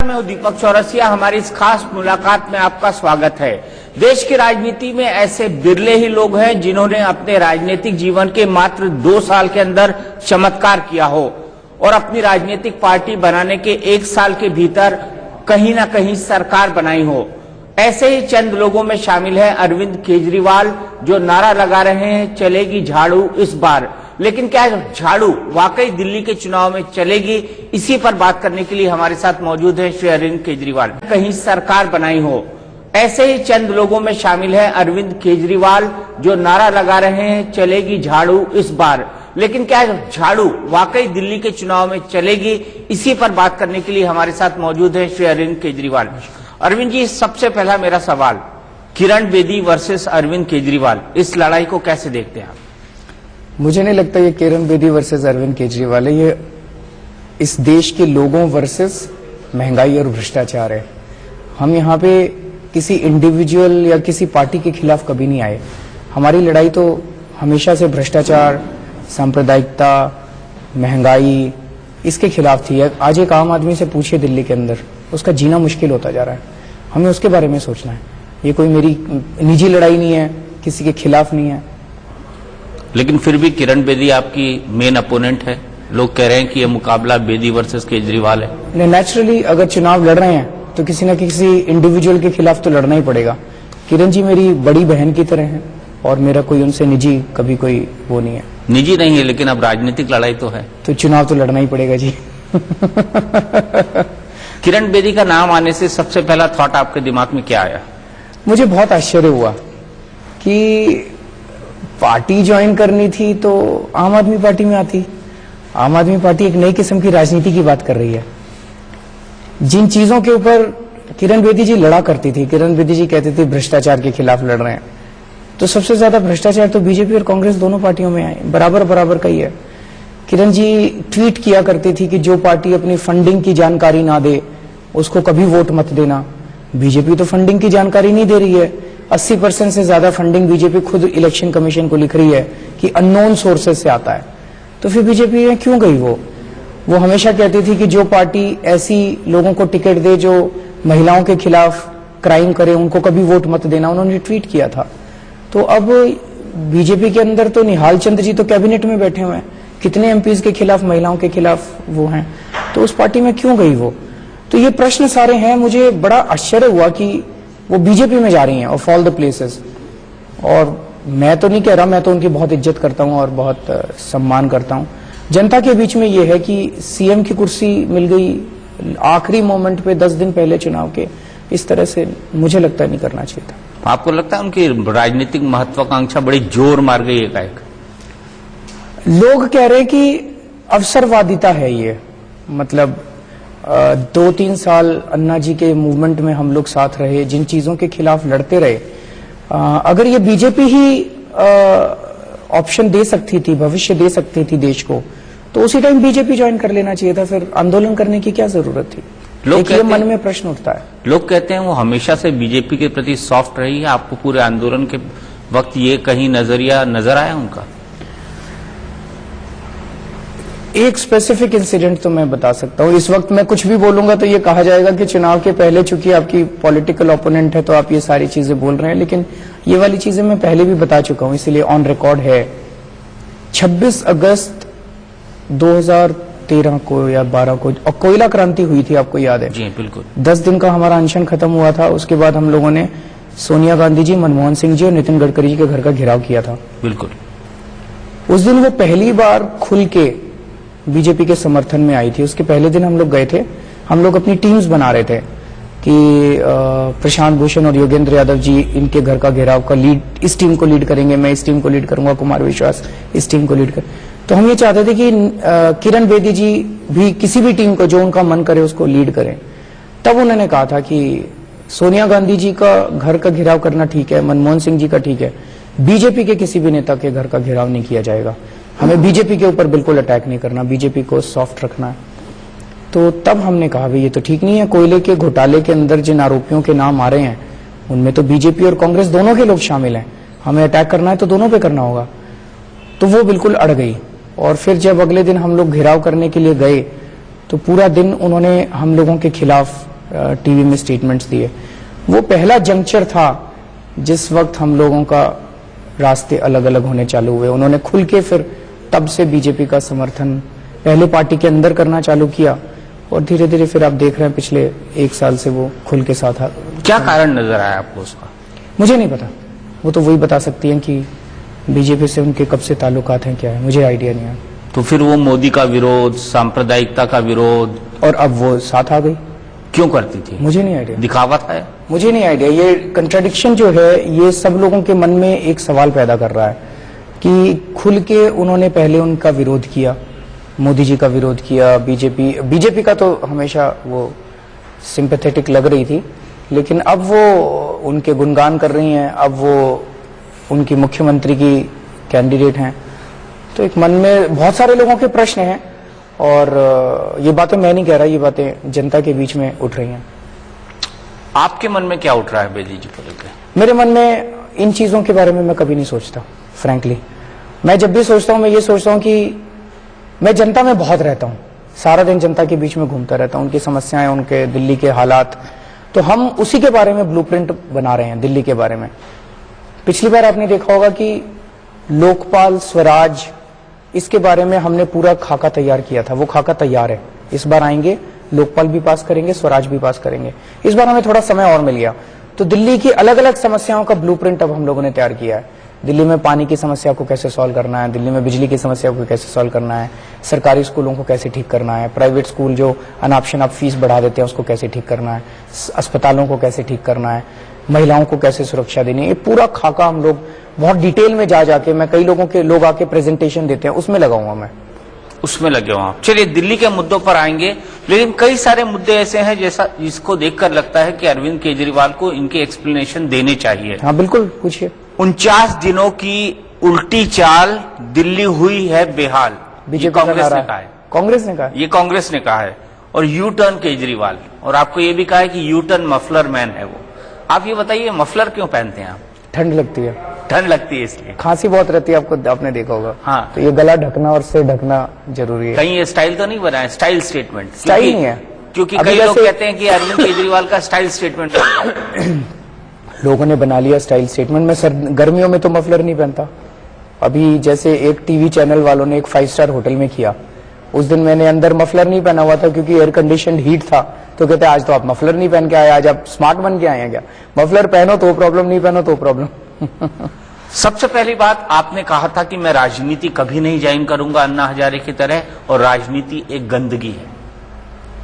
मैं दीपक चौरसिया, हमारी इस खास मुलाकात में आपका स्वागत है। देश की राजनीति में ऐसे बिरले ही लोग हैं जिन्होंने अपने राजनीतिक जीवन के मात्र 2 साल के अंदर चमत्कार किया हो और अपनी राजनीतिक पार्टी बनाने के 1 साल के भीतर कहीं ना कहीं सरकार बनाई हो। ऐसे ही चंद लोगों में शामिल है अरविंद केजरीवाल, जो नारा लगा रहे हैं चलेगी झाड़ू इस बार। लेकिन क्या झाड़ू वाकई दिल्ली के चुनाव में चलेगी? इसी पर बात करने के लिए हमारे साथ मौजूद है श्री अरविंद केजरीवाल। कहीं सरकार बनाई हो, ऐसे ही चंद लोगों में शामिल है अरविंद केजरीवाल, जो नारा लगा रहे हैं चलेगी झाड़ू इस बार। लेकिन क्या झाड़ू वाकई दिल्ली के चुनाव में चलेगी? इसी पर बात करने के लिए हमारे साथ मौजूद है श्री अरविंद केजरीवाल। अरविंद जी, सबसे पहला मेरा सवाल, किरण बेदी वर्सेस अरविंद केजरीवाल, इस लड़ाई को कैसे देखते हैं आप? मुझे नहीं लगता ये किरण बेदी वर्सेस अरविंद केजरीवाल है, ये इस देश के लोगों वर्सेस महंगाई और भ्रष्टाचार है। हम यहाँ पे किसी इंडिविजुअल या किसी पार्टी के खिलाफ कभी नहीं आए। हमारी लड़ाई तो हमेशा से भ्रष्टाचार, सांप्रदायिकता, महंगाई, इसके खिलाफ थी। आज एक आम आदमी से पूछिए दिल्ली के अंदर, उसका जीना मुश्किल होता जा रहा है। हमें उसके बारे में सोचना है। ये कोई मेरी निजी लड़ाई नहीं है, किसी के खिलाफ नहीं है। लेकिन फिर भी किरण बेदी आपकी मेन अपोनेंट है। लोग कह रहे हैं कि यह मुकाबला बेदी वर्सेस केजरीवाल है। नेचुरली अगर चुनाव लड़ रहे हैं तो किसी न किसी इंडिविजुअल के खिलाफ तो लड़ना ही पड़ेगा। किरण जी मेरी बड़ी बहन की तरह हैं और मेरा कोई उनसे निजी कभी कोई वो नहीं है। निजी नहीं है, लेकिन अब राजनीतिक लड़ाई तो है, तो चुनाव तो लड़ना ही पड़ेगा जी। किरण बेदी का नाम आने से सबसे पहला थॉट आपके दिमाग में क्या आया? मुझे बहुत आश्चर्य हुआ कि पार्टी ज्वाइन करनी थी तो आम आदमी पार्टी में आती। आम आदमी पार्टी एक नई किस्म की राजनीति की बात कर रही है। जिन चीजों के ऊपर किरण बेदी जी लड़ा करती थी, किरण बेदी जी कहती थी भ्रष्टाचार के खिलाफ लड़ रहे हैं, तो सबसे ज्यादा भ्रष्टाचार तो बीजेपी और कांग्रेस दोनों पार्टियों में आए, बराबर बराबर का ही है। किरण जी ट्वीट किया करती थी कि जो पार्टी अपनी फंडिंग की जानकारी ना दे उसको कभी वोट मत देना। बीजेपी तो फंडिंग की जानकारी नहीं दे रही है। 80% से ज्यादा फंडिंग बीजेपी खुद इलेक्शन कमीशन को लिख रही है कि अननोन सोर्सेज से आता है। तो फिर बीजेपी में क्यों गई? वो हमेशा कहती थी कि जो पार्टी ऐसी लोगों को टिकट दे जो महिलाओं के खिलाफ क्राइम करे, उनको कभी वोट मत देना। उन्होंने ट्वीट किया था। तो अब बीजेपी के अंदर तो निहाल चंद जी तो कैबिनेट में बैठे हुए हैं, कितने एमपीज के खिलाफ, महिलाओं के खिलाफ वो हैं, तो उस पार्टी में क्यों गई वो? तो ये प्रश्न सारे हैं। मुझे बड़ा आश्चर्य हुआ कि वो बीजेपी में जा रही हैं ऑफ ऑल द प्लेसेस। और मैं तो नहीं कह रहा, मैं तो उनकी बहुत इज्जत करता हूं और बहुत सम्मान करता हूं। जनता के बीच में ये है कि सीएम की कुर्सी मिल गई आखिरी मोमेंट पे 10 दिन पहले चुनाव के, इस तरह से मुझे लगता नहीं करना चाहिए था। आपको लगता है उनकी राजनीतिक महत्वाकांक्षा बड़ी जोर मार गई एकाएक? लोग कह रहे हैं कि अवसरवादिता है ये। मतलब 2-3 साल अन्ना जी के मूवमेंट में हम लोग साथ रहे, जिन चीजों के खिलाफ लड़ते रहे, अगर ये बीजेपी ही ऑप्शन दे सकती थी, भविष्य दे सकती थी देश को, तो उसी टाइम बीजेपी ज्वाइन कर लेना चाहिए था। फिर आंदोलन करने की क्या जरूरत थी? लोग ये मन में प्रश्न उठता है। लोग कहते हैं वो हमेशा से बीजेपी के प्रति सॉफ्ट रही है। आपको पूरे आंदोलन के वक्त ये कहीं नजरिया नजर आया उनका? एक स्पेसिफिक इंसिडेंट तो मैं बता सकता हूं। इस वक्त मैं कुछ भी बोलूंगा तो ये कहा जाएगा कि चुनाव के पहले चूंकि आपकी पॉलिटिकल ओपोनेंट है तो आप ये सारी चीजें बोल रहे हैं, लेकिन ये वाली चीजें मैं पहले भी बता चुका हूं, इसलिए ऑन रिकॉर्ड है। 26 अगस्त 2013 को या 12 को और कोयला क्रांति हुई थी, आपको याद है? जी बिल्कुल। 10 दिन का हमारा अनशन खत्म हुआ था। उसके बाद हम लोगों ने सोनिया गांधी जी, मनमोहन सिंह जी और नितिन गडकरी जी के घर का घेराव किया था। बिल्कुल। उस दिन वो पहली बार खुल के बीजेपी के समर्थन में आई थी। उसके पहले दिन हम लोग गए थे, हम लोग अपनी टीम्स बना रहे थे कि प्रशांत भूषण और योगेंद्र यादव जी इनके घर का घेराव का लीड, इस टीम को लीड करेंगे, मैं इस टीम को लीड करूंगा, कुमार विश्वास इस टीम को लीड कर। तो हम ये चाहते थे कि किरण बेदी जी भी किसी भी टीम को जो उनका मन करे उसको लीड करें। तब उन्होंने कहा था कि सोनिया गांधी जी का घर का घेराव करना ठीक है, मनमोहन सिंह जी का ठीक है, बीजेपी के किसी भी नेता के घर का घेराव नहीं किया जाएगा। हमें बीजेपी के ऊपर बिल्कुल अटैक नहीं करना, बीजेपी को सॉफ्ट रखना है। तो तब हमने कहा भाई ये तो ठीक नहीं है। कोयले के घोटाले के अंदर जिन आरोपियों के नाम आ रहे हैं उनमें तो बीजेपी और कांग्रेस दोनों के लोग शामिल हैं। हमें अटैक करना है तो दोनों पे करना होगा। तो वो बिल्कुल अड़ गई। और फिर जब अगले दिन हम लोग घेराव करने के लिए गए तो पूरा दिन उन्होंने हम लोगों के खिलाफ टीवी में स्टेटमेंट्स दिए, वो पहला जंक्चर था जिस वक्त हम लोगों का रास्ते अलग अलग होने चालू हुए। उन्होंने खुल के फिर तब से बीजेपी का समर्थन पहले पार्टी के अंदर करना चालू किया और धीरे धीरे फिर आप देख रहे हैं पिछले 1 साल से वो खुल के साथ क्या कारण नजर आया आपको उसका? मुझे नहीं पता, वो तो वही बता सकती हैं कि बीजेपी से उनके कब से ताल्लुकात हैं, क्या है, मुझे आइडिया नहीं है। तो फिर वो मोदी का विरोध, सांप्रदायिकता का विरोध, और अब वो साथ आ गई, क्यों करती थी? मुझे नहीं आइडिया, दिखावा था? मुझे नहीं आइडिया। ये कंट्राडिक्शन जो है ये सब लोगों के मन में एक सवाल पैदा कर रहा है कि खुल के उन्होंने पहले उनका विरोध किया, मोदी जी का विरोध किया, बीजेपी का तो हमेशा वो सिंपैथेटिक लग रही थी, लेकिन अब वो उनके गुणगान कर रही हैं, अब वो उनकी मुख्यमंत्री की कैंडिडेट हैं। तो एक मन में बहुत सारे लोगों के प्रश्न हैं और ये बातें मैं नहीं कह रहा, ये बातें जनता के बीच में उठ रही हैं। आपके मन में क्या उठ रहा है बेदी जी को लेकर? मेरे मन में इन चीजों के बारे में मैं कभी नहीं सोचता, फ्रैंकली। मैं जब भी सोचता हूं मैं ये सोचता हूं कि मैं जनता में बहुत रहता हूं, सारा दिन जनता के बीच में घूमता रहता हूं, उनकी समस्याएं, उनके दिल्ली के हालात, तो हम उसी के बारे में ब्लूप्रिंट बना रहे हैं दिल्ली के बारे में। पिछली बार आपने देखा होगा कि लोकपाल, स्वराज, इसके बारे में हमने पूरा खाका तैयार किया था, वो खाका तैयार है। इस बार आएंगे, लोकपाल भी पास करेंगे, स्वराज भी पास करेंगे। इस बार हमें थोड़ा समय और मिल गया, तो दिल्ली की अलग अलग समस्याओं का ब्लूप्रिंट अब हम लोगों ने तैयार किया है। दिल्ली में पानी की समस्या को कैसे सॉल्व करना है, दिल्ली में बिजली की समस्या को कैसे सॉल्व करना है, सरकारी स्कूलों को कैसे ठीक करना है, प्राइवेट स्कूल जो अनाप शनाप फीस बढ़ा देते हैं उसको कैसे ठीक करना है, अस्पतालों को कैसे ठीक करना है, महिलाओं को कैसे सुरक्षा देनी है। ये पूरा खाका हम लोग बहुत डिटेल में जाके, मैं कई लोग आके प्रेजेंटेशन देते हैं, उसमें लगाऊंगा मैं, उसमें लगे हो आप। चलिए दिल्ली के मुद्दों पर आएंगे, लेकिन कई सारे मुद्दे ऐसे हैं जैसा जिसको देखकर लगता है कि अरविंद केजरीवाल को इनके एक्सप्लेनेशन देने चाहिए। हाँ बिल्कुल, पूछिए। 49 दिनों की उल्टी चाल, दिल्ली हुई है बेहाल, बीजेपी कांग्रेस ने कहा है। कांग्रेस ने कहा, ये कांग्रेस ने कहा है। और यू टर्न केजरीवाल, और आपको ये भी कहा है कि यू टर्न मफलर मैन है वो। आप ये बताइए मफलर क्यों पहनते हैं आप? ठंड लगती है। ठंड लगती है इसलिए? खांसी बहुत रहती है, आपने देखा होगा। हाँ, तो ये गला ढकना और सिर ढकना जरूरी है। कहीं ये स्टाइल तो नहीं बना है? स्टाइल स्टेटमेंट स्टाइल नहीं है, क्योंकि कई लोग कहते हैं कि अरविंद केजरीवाल का स्टाइल स्टेटमेंट लोगों ने बना लिया स्टाइल स्टेटमेंट। मैं गर्मियों में तो मफलर नहीं पहनता। अभी जैसे एक टीवी चैनल वालों ने एक 5 स्टार होटल में किया, उस दिन मैंने अंदर मफलर नहीं पहना हुआ था क्योंकि एयर कंडीशन हीट था, तो कहते आज तो आप मफलर नहीं पहन के आए, आज आप स्मार्ट बन के आए हैं क्या? मफलर पहनो तो प्रॉब्लम, नहीं पहनो तो प्रॉब्लम। सबसे पहली बात, आपने कहा था कि मैं राजनीति कभी नहीं ज्वाइन करूंगा अन्ना हजारे की तरह, और राजनीति एक गंदगी है।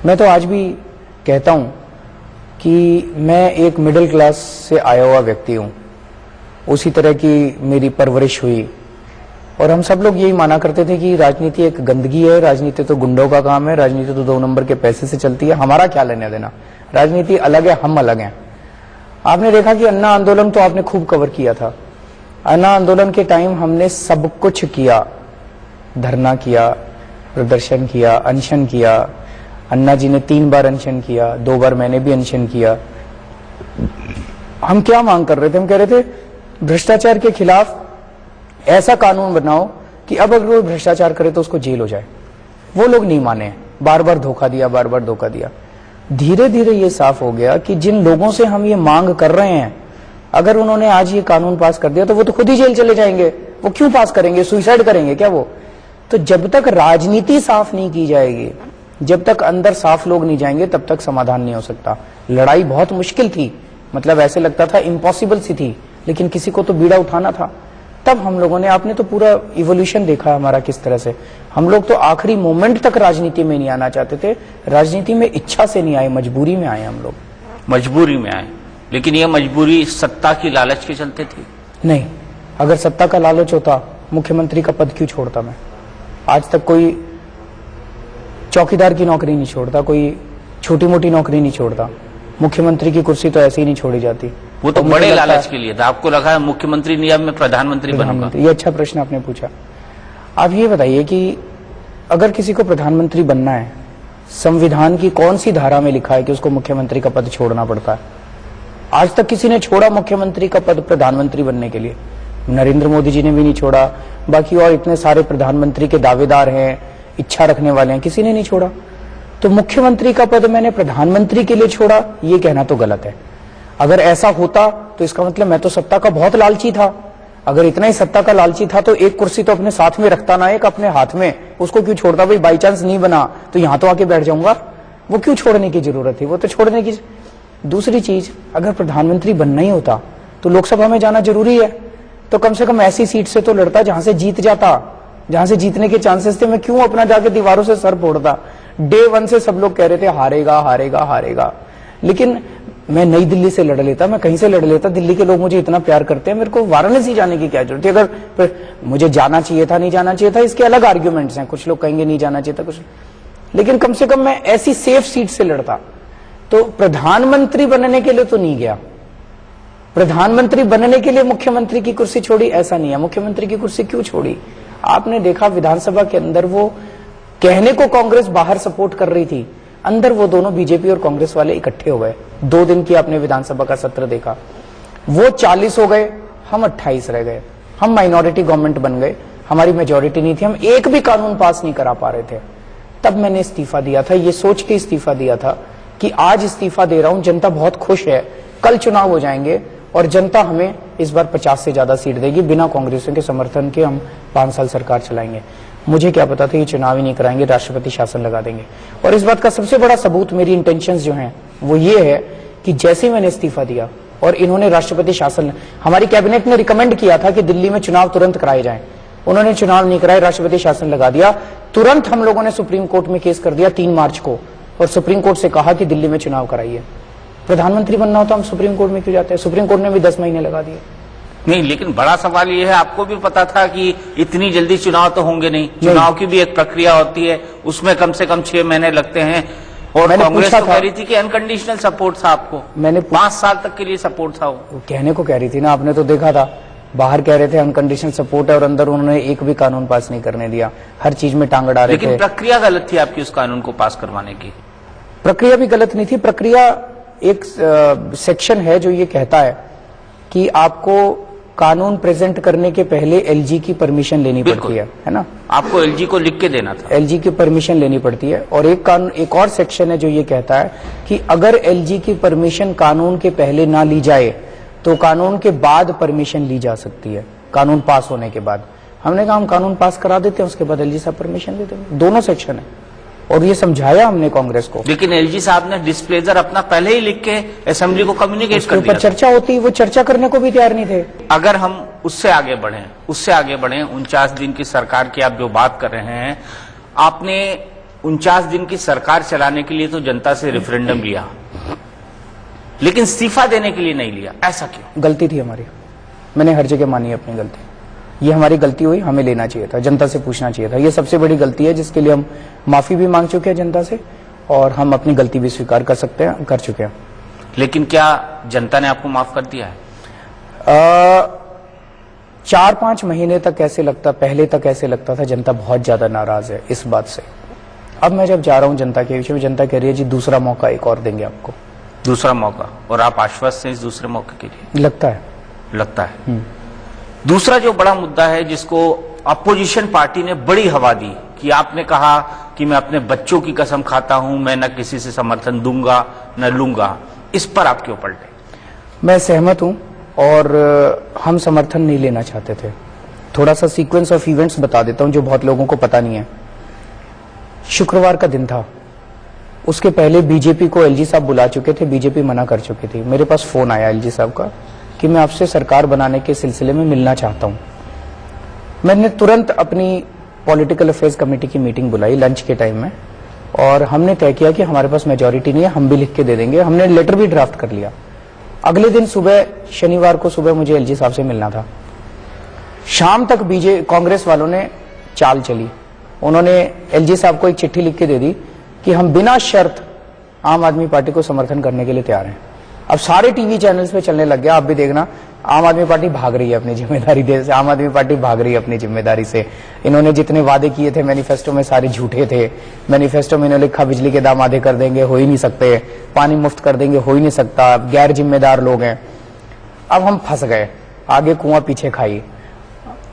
मैं तो आज भी कहता हूं कि मैं एक मिडिल क्लास से आया हुआ व्यक्ति हूं, उसी तरह की मेरी परवरिश हुई, और हम सब लोग यही माना करते थे कि राजनीति एक गंदगी है, राजनीति तो गुंडों का काम है, राजनीति तो 2 नंबर के पैसे से चलती है, हमारा क्या लेने देना, राजनीति अलग है, हम अलग हैं। आपने देखा कि अन्ना आंदोलन तो आपने खूब कवर किया था। अन्ना आंदोलन के टाइम हमने सब कुछ किया, धरना किया, प्रदर्शन किया, अनशन किया। अन्ना जी ने 3 बार अनशन किया, 2 बार मैंने भी अनशन किया। हम क्या मांग कर रहे थे? हम कह रहे थे भ्रष्टाचार के खिलाफ ऐसा कानून बनाओ कि अब अगर वो भ्रष्टाचार करे तो उसको जेल हो जाए। वो लोग नहीं माने, बार बार धोखा दिया, बार बार धोखा दिया। धीरे धीरे ये साफ हो गया कि जिन लोगों से हम ये मांग कर रहे हैं, अगर उन्होंने आज ये कानून पास कर दिया तो वो तो खुद ही जेल चले जाएंगे। वो क्यों पास करेंगे? सुसाइड करेंगे क्या वो? तो जब तक राजनीति साफ नहीं की जाएगी, जब तक अंदर साफ लोग नहीं जाएंगे, तब तक समाधान नहीं हो सकता। लड़ाई बहुत मुश्किल थी, मतलब ऐसे लगता था इम्पॉसिबल सी थी, लेकिन किसी को तो बीड़ा उठाना था। तब हम लोगों ने, आपने तो पूरा इवोल्यूशन देखा हमारा किस तरह से। हम लोग तो आखिरी मोमेंट तक राजनीति में नहीं आना चाहते थे, राजनीति में इच्छा से नहीं आए, मजबूरी में आए हम लोग। मजबूरी में आए, लेकिन यह मजबूरी सत्ता की लालच के चलते थी? नहीं, अगर सत्ता का लालच होता, मुख्यमंत्री का पद क्यों छोड़ता मैं? आज तक कोई चौकीदार की नौकरी नहीं छोड़ता, कोई छोटी मोटी नौकरी नहीं छोड़ता। मुख्यमंत्री की कुर्सी तो ऐसे ही नहीं छोड़ी जाती। वो तो बड़े लालच के लिए था। आपको लगा मुख्यमंत्री नहीं, अब मैं प्रधानमंत्री बनूंगा? ये अच्छा प्रश्न आपने पूछा। आप ये बताइए कि अगर किसी को प्रधानमंत्री बनना है, संविधान की कौन सी धारा में लिखा है कि उसको मुख्यमंत्री का पद छोड़ना पड़ता है? आज तक किसी ने छोड़ा मुख्यमंत्री का पद प्रधानमंत्री बनने के लिए? नरेंद्र मोदी जी ने भी नहीं छोड़ा, बाकी और इतने सारे प्रधानमंत्री के दावेदार हैं, इच्छा रखने वाले हैं, किसी ने नहीं छोड़ा। तो मुख्यमंत्री का पद मैंने प्रधानमंत्री के लिए छोड़ा, ये कहना तो गलत है। अगर ऐसा होता तो इसका मतलब मैं तो सत्ता का बहुत लालची था। अगर इतना ही सत्ता का लालची था तो एक कुर्सी तो अपने साथ में रखता ना, एक अपने हाथ में, उसको क्यों छोड़ता? भाई बाई चांस नहीं बना तो यहां तो आके बैठ जाऊंगा, वो क्यों छोड़ने की जरूरत थी? वो तो छोड़ने की। दूसरी चीज, अगर प्रधानमंत्री बनना ही होता तो लोकसभा में जाना जरूरी है, तो कम से कम ऐसी सीट से तो लड़ता जहां से जीत जाता, जहां से जीतने के चांसेस थे। मैं क्यों अपना जाके दीवारों से सर फोड़ता? डे 1 से सब लोग कह रहे थे हारेगा हारेगा हारेगा, लेकिन मैं नई दिल्ली से लड़ लेता, मैं कहीं से लड़ लेता। दिल्ली के लोग मुझे इतना प्यार करते हैं, मेरे को वाराणसी जाने की क्या जरूरत है? अगर मुझे जाना चाहिए था, नहीं जाना चाहिए था, इसके अलग आर्ग्यूमेंट्स हैं। कुछ लोग कहेंगे नहीं जाना चाहिए था, कुछ, लेकिन कम से कम मैं ऐसी सेफ सीट से लड़ता। तो प्रधानमंत्री बनने के लिए तो नहीं गया, प्रधानमंत्री बनने के लिए मुख्यमंत्री की कुर्सी छोड़ी, ऐसा नहीं है। मुख्यमंत्री की कुर्सी क्यों छोड़ी? आपने देखा विधानसभा के अंदर वो कहने को कांग्रेस बाहर सपोर्ट कर रही थी, अंदर वो दोनों बीजेपी और कांग्रेस वाले इकट्ठे हो गए। 2 दिन की आपने विधानसभा का सत्र देखा, वो 40 हो गए, हम 28 रह गए, हम माइनॉरिटी गवर्नमेंट बन गए, हमारी मेजॉरिटी नहीं थी, हम एक भी कानून पास नहीं करा पा रहे थे। तब मैंने इस्तीफा दिया था, ये सोच के इस्तीफा दिया था कि आज इस्तीफा दे रहा हूं, जनता बहुत खुश है, कल चुनाव हो जाएंगे और जनता हमें इस बार 50 से ज्यादा सीट देगी, बिना कांग्रेसियों के समर्थन के हम 5 साल सरकार चलाएंगे। मुझे क्या पता था ये चुनाव ही नहीं कराएंगे, राष्ट्रपति शासन लगा देंगे। और इस बात का सबसे बड़ा सबूत मेरी इंटेंशंस जो हैं वो ये है कि जैसे ही मैंने इस्तीफा दिया और इन्होंने राष्ट्रपति शासन, हमारी कैबिनेट ने रिकमेंड किया था कि दिल्ली में चुनाव तुरंत कराए जाएं, उन्होंने चुनाव नहीं कराए, राष्ट्रपति शासन लगा दिया। तुरंत हम लोगों ने सुप्रीम कोर्ट में केस कर दिया 3 मार्च को, और सुप्रीम कोर्ट से कहा कि दिल्ली में चुनाव कराइए। प्रधानमंत्री बनना होता हम सुप्रीम कोर्ट में क्यों जाते हैं? सुप्रीम कोर्ट ने भी 10 महीने लगा दिए। नहीं, लेकिन बड़ा सवाल ये है, आपको भी पता था कि इतनी जल्दी चुनाव तो होंगे नहीं, चुनाव की भी एक प्रक्रिया होती है, उसमें कम से कम 6 महीने लगते हैं। और कांग्रेस तो कह रही थी कि अनकंडीशनल सपोर्ट था आपको, मैंने 5 साल तक के लिए सपोर्ट था। वो कहने को कह रही थी ना, आपने तो देखा था, बाहर कह रहे थे अनकंडीशनल सपोर्ट है और अंदर उन्होंने एक भी कानून पास नहीं करने दिया, हर चीज में टांग अड़ा रहे थे। लेकिन प्रक्रिया गलत थी आपकी उस कानून को पास करवाने की। प्रक्रिया भी गलत नहीं थी। प्रक्रिया, एक सेक्शन है जो ये कहता है कि आपको कानून प्रेजेंट करने के पहले एलजी की परमिशन लेनी पड़ती है ना? आपको एलजी को लिख के देना था, एलजी की परमिशन लेनी पड़ती है। और एक और सेक्शन है जो ये कहता है कि अगर एलजी की परमिशन कानून के पहले ना ली जाए तो कानून के बाद परमिशन ली जा सकती है, कानून पास होने के बाद। हमने कहा हम कानून पास करा देते हैं, उसके बाद एलजी साहब परमिशन दे देंगे। दोनों सेक्शन है और ये समझाया हमने कांग्रेस को। लेकिन एलजी साहब ने डिस्प्लेजर अपना पहले ही लिख के असेंबली को कम्युनिकेट कर दिया। चर्चा होती, वो चर्चा करने को भी तैयार नहीं थे। अगर हम उससे आगे बढ़े 49 दिन की सरकार की आप जो बात कर रहे हैं, आपने 49 दिन की सरकार चलाने के लिए तो जनता से रेफरेंडम लिया, लेकिन इस्तीफा देने के लिए नहीं लिया, ऐसा क्यों? गलती थी हमारी, मैंने हर जगह मानी अपनी गलती। ये हमारी गलती हुई, हमें लेना चाहिए था, जनता से पूछना चाहिए था। ये सबसे बड़ी गलती है जिसके लिए हम माफी भी मांग चुके हैं जनता से, और हम अपनी गलती भी स्वीकार कर सकते हैं, कर चुके हैं। लेकिन क्या जनता ने आपको माफ कर दिया है? 4-5 महीने तक ऐसे लगता, पहले तक ऐसे लगता था जनता बहुत ज्यादा नाराज है इस बात से। अब मैं जब जा रहा हूं जनता के विषय में, जनता कह रही है जी दूसरा मौका एक और देंगे आपको। दूसरा मौका? और आप आश्वस्त हैं इस दूसरे मौके के लिए? लगता है। दूसरा जो बड़ा मुद्दा है जिसको अपोजिशन पार्टी ने बड़ी हवा दी, कि आपने कहा कि मैं अपने बच्चों की कसम खाता हूं, मैं न किसी से समर्थन दूंगा न लूंगा, इस पर आप क्यों पलटे? मैं सहमत हूं और हम समर्थन नहीं लेना चाहते थे। थोड़ा सा सीक्वेंस ऑफ इवेंट्स बता देता हूं जो बहुत लोगों को पता नहीं है। शुक्रवार का दिन था, उसके पहले बीजेपी को एलजी साहब बुला चुके थे, बीजेपी मना कर चुकी थी। मेरे पास फोन आया एलजी साहब का कि मैं आपसे सरकार बनाने के सिलसिले में मिलना चाहता हूं। मैंने तुरंत अपनी पॉलिटिकल अफेयर्स कमेटी की मीटिंग बुलाई लंच के टाइम में, और हमने तय किया कि हमारे पास मेजॉरिटी नहीं है, हम भी लिख के दे देंगे। हमने लेटर भी ड्राफ्ट कर लिया। अगले दिन सुबह, शनिवार को सुबह मुझे एलजी साहब से मिलना था। शाम तक कांग्रेस वालों ने चाल चली, उन्होंने एलजी साहब को एक चिट्ठी लिख के दे दी कि हम बिना शर्त आम आदमी पार्टी को समर्थन करने के लिए तैयार हैं। अब सारे टीवी चैनल्स पे चलने लग गया, आप भी देखना, आम आदमी पार्टी भाग रही है अपनी जिम्मेदारी से, आम आदमी पार्टी भाग रही है अपनी जिम्मेदारी से। इन्होंने जितने वादे किए थे मैनिफेस्टो में सारे झूठे थे। मैनिफेस्टो में इन्होंने लिखा बिजली के दाम आधे कर देंगे, हो ही नहीं सकते, पानी मुफ्त कर देंगे, हो ही नहीं सकता, गैर जिम्मेदार लोग हैं। अब हम फंस गए, आगे कुआं पीछे खाई।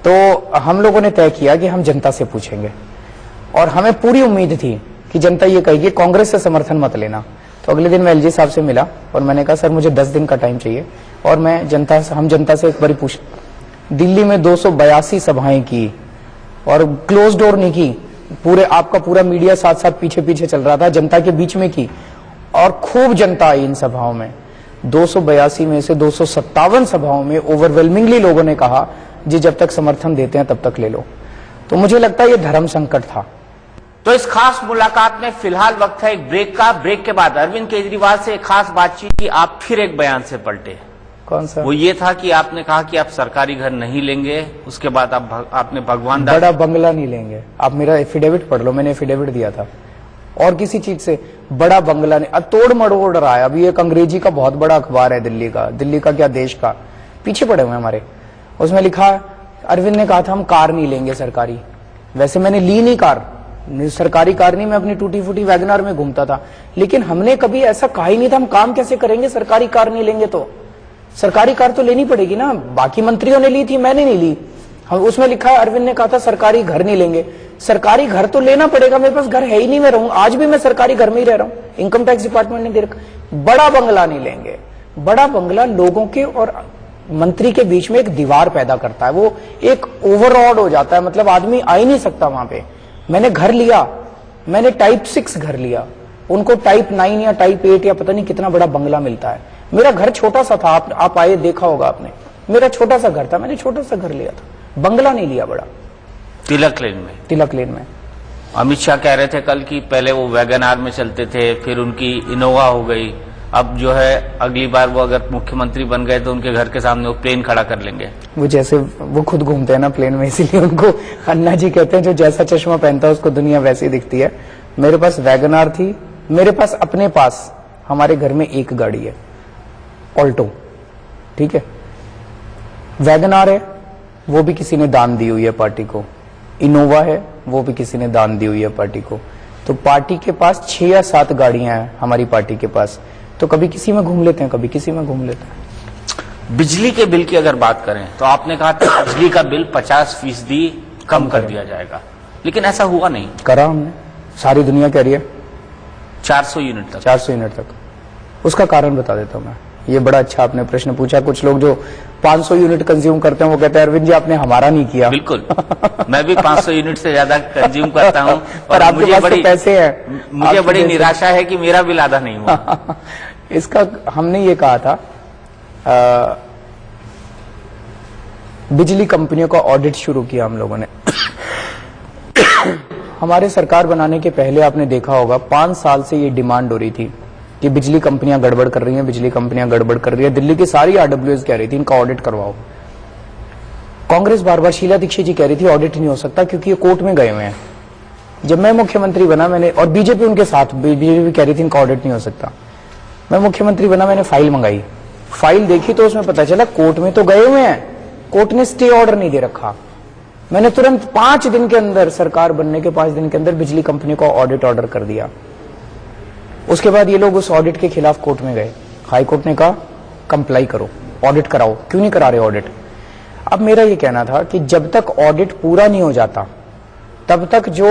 तो हम लोगों ने तय किया कि हम जनता से पूछेंगे, और हमें पूरी उम्मीद थी कि जनता ये कहेगी कांग्रेस से समर्थन मत लेना। तो अगले दिन मैं एलजी साहब से मिला और मैंने कहा सर मुझे 10 दिन का टाइम चाहिए और मैं हम जनता से एक बार पूछ, दिल्ली में 282 सभाएं की और क्लोज डोर नहीं की, पूरे आपका पूरा मीडिया साथ साथ पीछे पीछे चल रहा था, जनता के बीच में की और खूब जनता आई इन सभाओं में। 282 में से 257 सभाओं में ओवरवेलमिंगली लोगों ने कहा जी जब तक समर्थन देते हैं तब तक ले लो। तो मुझे लगता है ये धर्म संकट था। तो इस खास मुलाकात में फिलहाल वक्त है एक ब्रेक का। ब्रेक के बाद अरविंद केजरीवाल से एक खास बातचीत की, आप फिर एक बयान से पलटे। कौन सा? वो ये था कि आपने कहा कि आप सरकारी घर नहीं लेंगे, उसके बाद आपने भगवान दास बड़ा बंगला नहीं लेंगे। आप मेरा एफिडेविट पढ़ लो, मैंने एफिडेविट दिया था और किसी चीज से बड़ा बंगला नहीं। अब तोड़ मड़ोड़ रहा है। अभी एक अंग्रेजी का बहुत बड़ा अखबार है दिल्ली का क्या देश का, पीछे पड़े हुए हमारे, उसमें लिखा अरविंद ने कहा था हम कार नहीं लेंगे सरकारी। वैसे मैंने ली नहीं कार, सरकारी कार नहीं, मैं अपनी टूटी फूटी वैगनार में घूमता था, लेकिन हमने कभी ऐसा कहा ही नहीं था हम काम कैसे करेंगे सरकारी कार नहीं लेंगे। तो सरकारी कार तो लेनी पड़ेगी ना, बाकी मंत्रियों ने ली थी, मैंने नहीं ली। हम उसमें लिखा है अरविंद ने कहा था सरकारी घर नहीं लेंगे। सरकारी घर तो लेना पड़ेगा, मेरे पास घर है ही नहीं, मैं रहूं, आज भी मैं सरकारी घर में ही रह रहा हूं, इनकम टैक्स डिपार्टमेंट ने दे रखा। बड़ा बंगला नहीं लेंगे। बड़ा बंगला लोगों के और मंत्री के बीच में एक दीवार पैदा करता है, वो एक ओवरऑड हो जाता है, मतलब आदमी आ ही नहीं सकता वहां पे। मैंने घर लिया, मैंने टाइप 6 घर लिया, उनको टाइप 9 या टाइप 8 या पता नहीं कितना बड़ा बंगला मिलता है। मेरा घर छोटा सा था, आप आए देखा होगा आपने, मेरा छोटा सा घर था, मैंने छोटा सा घर लिया था, बंगला नहीं लिया बड़ा। तिलक लेन में अमित शाह कह रहे थे कल कि पहले वो वैगन आर में चलते थे, फिर उनकी इनोवा हो गई, अब जो है अगली बार वो अगर मुख्यमंत्री बन गए तो उनके घर के सामने वो प्लेन खड़ा कर लेंगे। वो जैसे वो खुद घूमते हैं ना प्लेन में, इसीलिए उनको अन्ना जी कहते हैं, जो जैसा चश्मा पहनता है उसको दुनिया वैसी दिखती है। मेरे पास वैगन आर थी, मेरे पास अपने पास हमारे घर में एक गाड़ी है ऑल्टो, ठीक है, वैगन आर है वो भी किसी ने दान दी हुई है पार्टी को, इनोवा है वो भी किसी ने दान दी हुई है पार्टी को। तो पार्टी के पास 6 या 7 गाड़ियां हैं हमारी पार्टी के पास, तो कभी किसी में घूम लेते हैं, कभी किसी में घूम लेते हैं। बिजली के बिल की अगर बात करें तो आपने कहा था बिजली का बिल 50% कम कर दिया जाएगा, लेकिन ऐसा हुआ नहीं। करा हमने, सारी दुनिया कह रही है 400 यूनिट तक। 400 यूनिट तक। उसका कारण बता देता हूं मैं, ये बड़ा अच्छा आपने प्रश्न पूछा। कुछ लोग जो 500 यूनिट कंज्यूम करते हैं वो कहते हैं अरविंद जी आपने हमारा नहीं किया। बिल्कुल मैं भी 500 यूनिट से ज्यादा कंज्यूम करता हूं और आपके पास तो पैसे हैं। मुझे बड़ी निराशा है कि मेरा बिल आधा नहीं हुआ। इसका हमने ये कहा था, बिजली कंपनियों का ऑडिट शुरू किया हम लोगों ने। हमारे सरकार बनाने के पहले आपने देखा होगा 5 साल से ये डिमांड हो रही थी कि बिजली कंपनियां गड़बड़ कर रही हैं, बिजली कंपनियां गड़बड़ कर रही है। दिल्ली की सारी आरडब्ल्यूएस कह रही थी इनका ऑडिट करवाओ। कांग्रेस बार बार, शीला दीक्षित जी कह रही थी ऑडिट नहीं हो सकता क्योंकि ये कोर्ट में गए हुए हैं। जब मैं मुख्यमंत्री बना मैंने, और बीजेपी उनके साथ, बीजेपी कह रही थी इनका ऑडिट नहीं हो सकता। मैं मुख्यमंत्री बना, मैंने फाइल मंगाई, फाइल देखी तो उसमें पता चला कोर्ट में तो गए हुए हैं, कोर्ट ने स्टे ऑर्डर नहीं दे रखा। मैंने तुरंत 5 दिन के अंदर, सरकार बनने के 5 दिन के अंदर बिजली कंपनी को ऑडिट ऑर्डर कर दिया। उसके बाद ये लोग उस ऑडिट के खिलाफ कोर्ट में गए, हाई कोर्ट ने कहा कंप्लाई करो, ऑडिट कराओ, क्यों नहीं करा रहे ऑडिट। अब मेरा ये कहना था कि जब तक ऑडिट पूरा नहीं हो जाता तब तक जो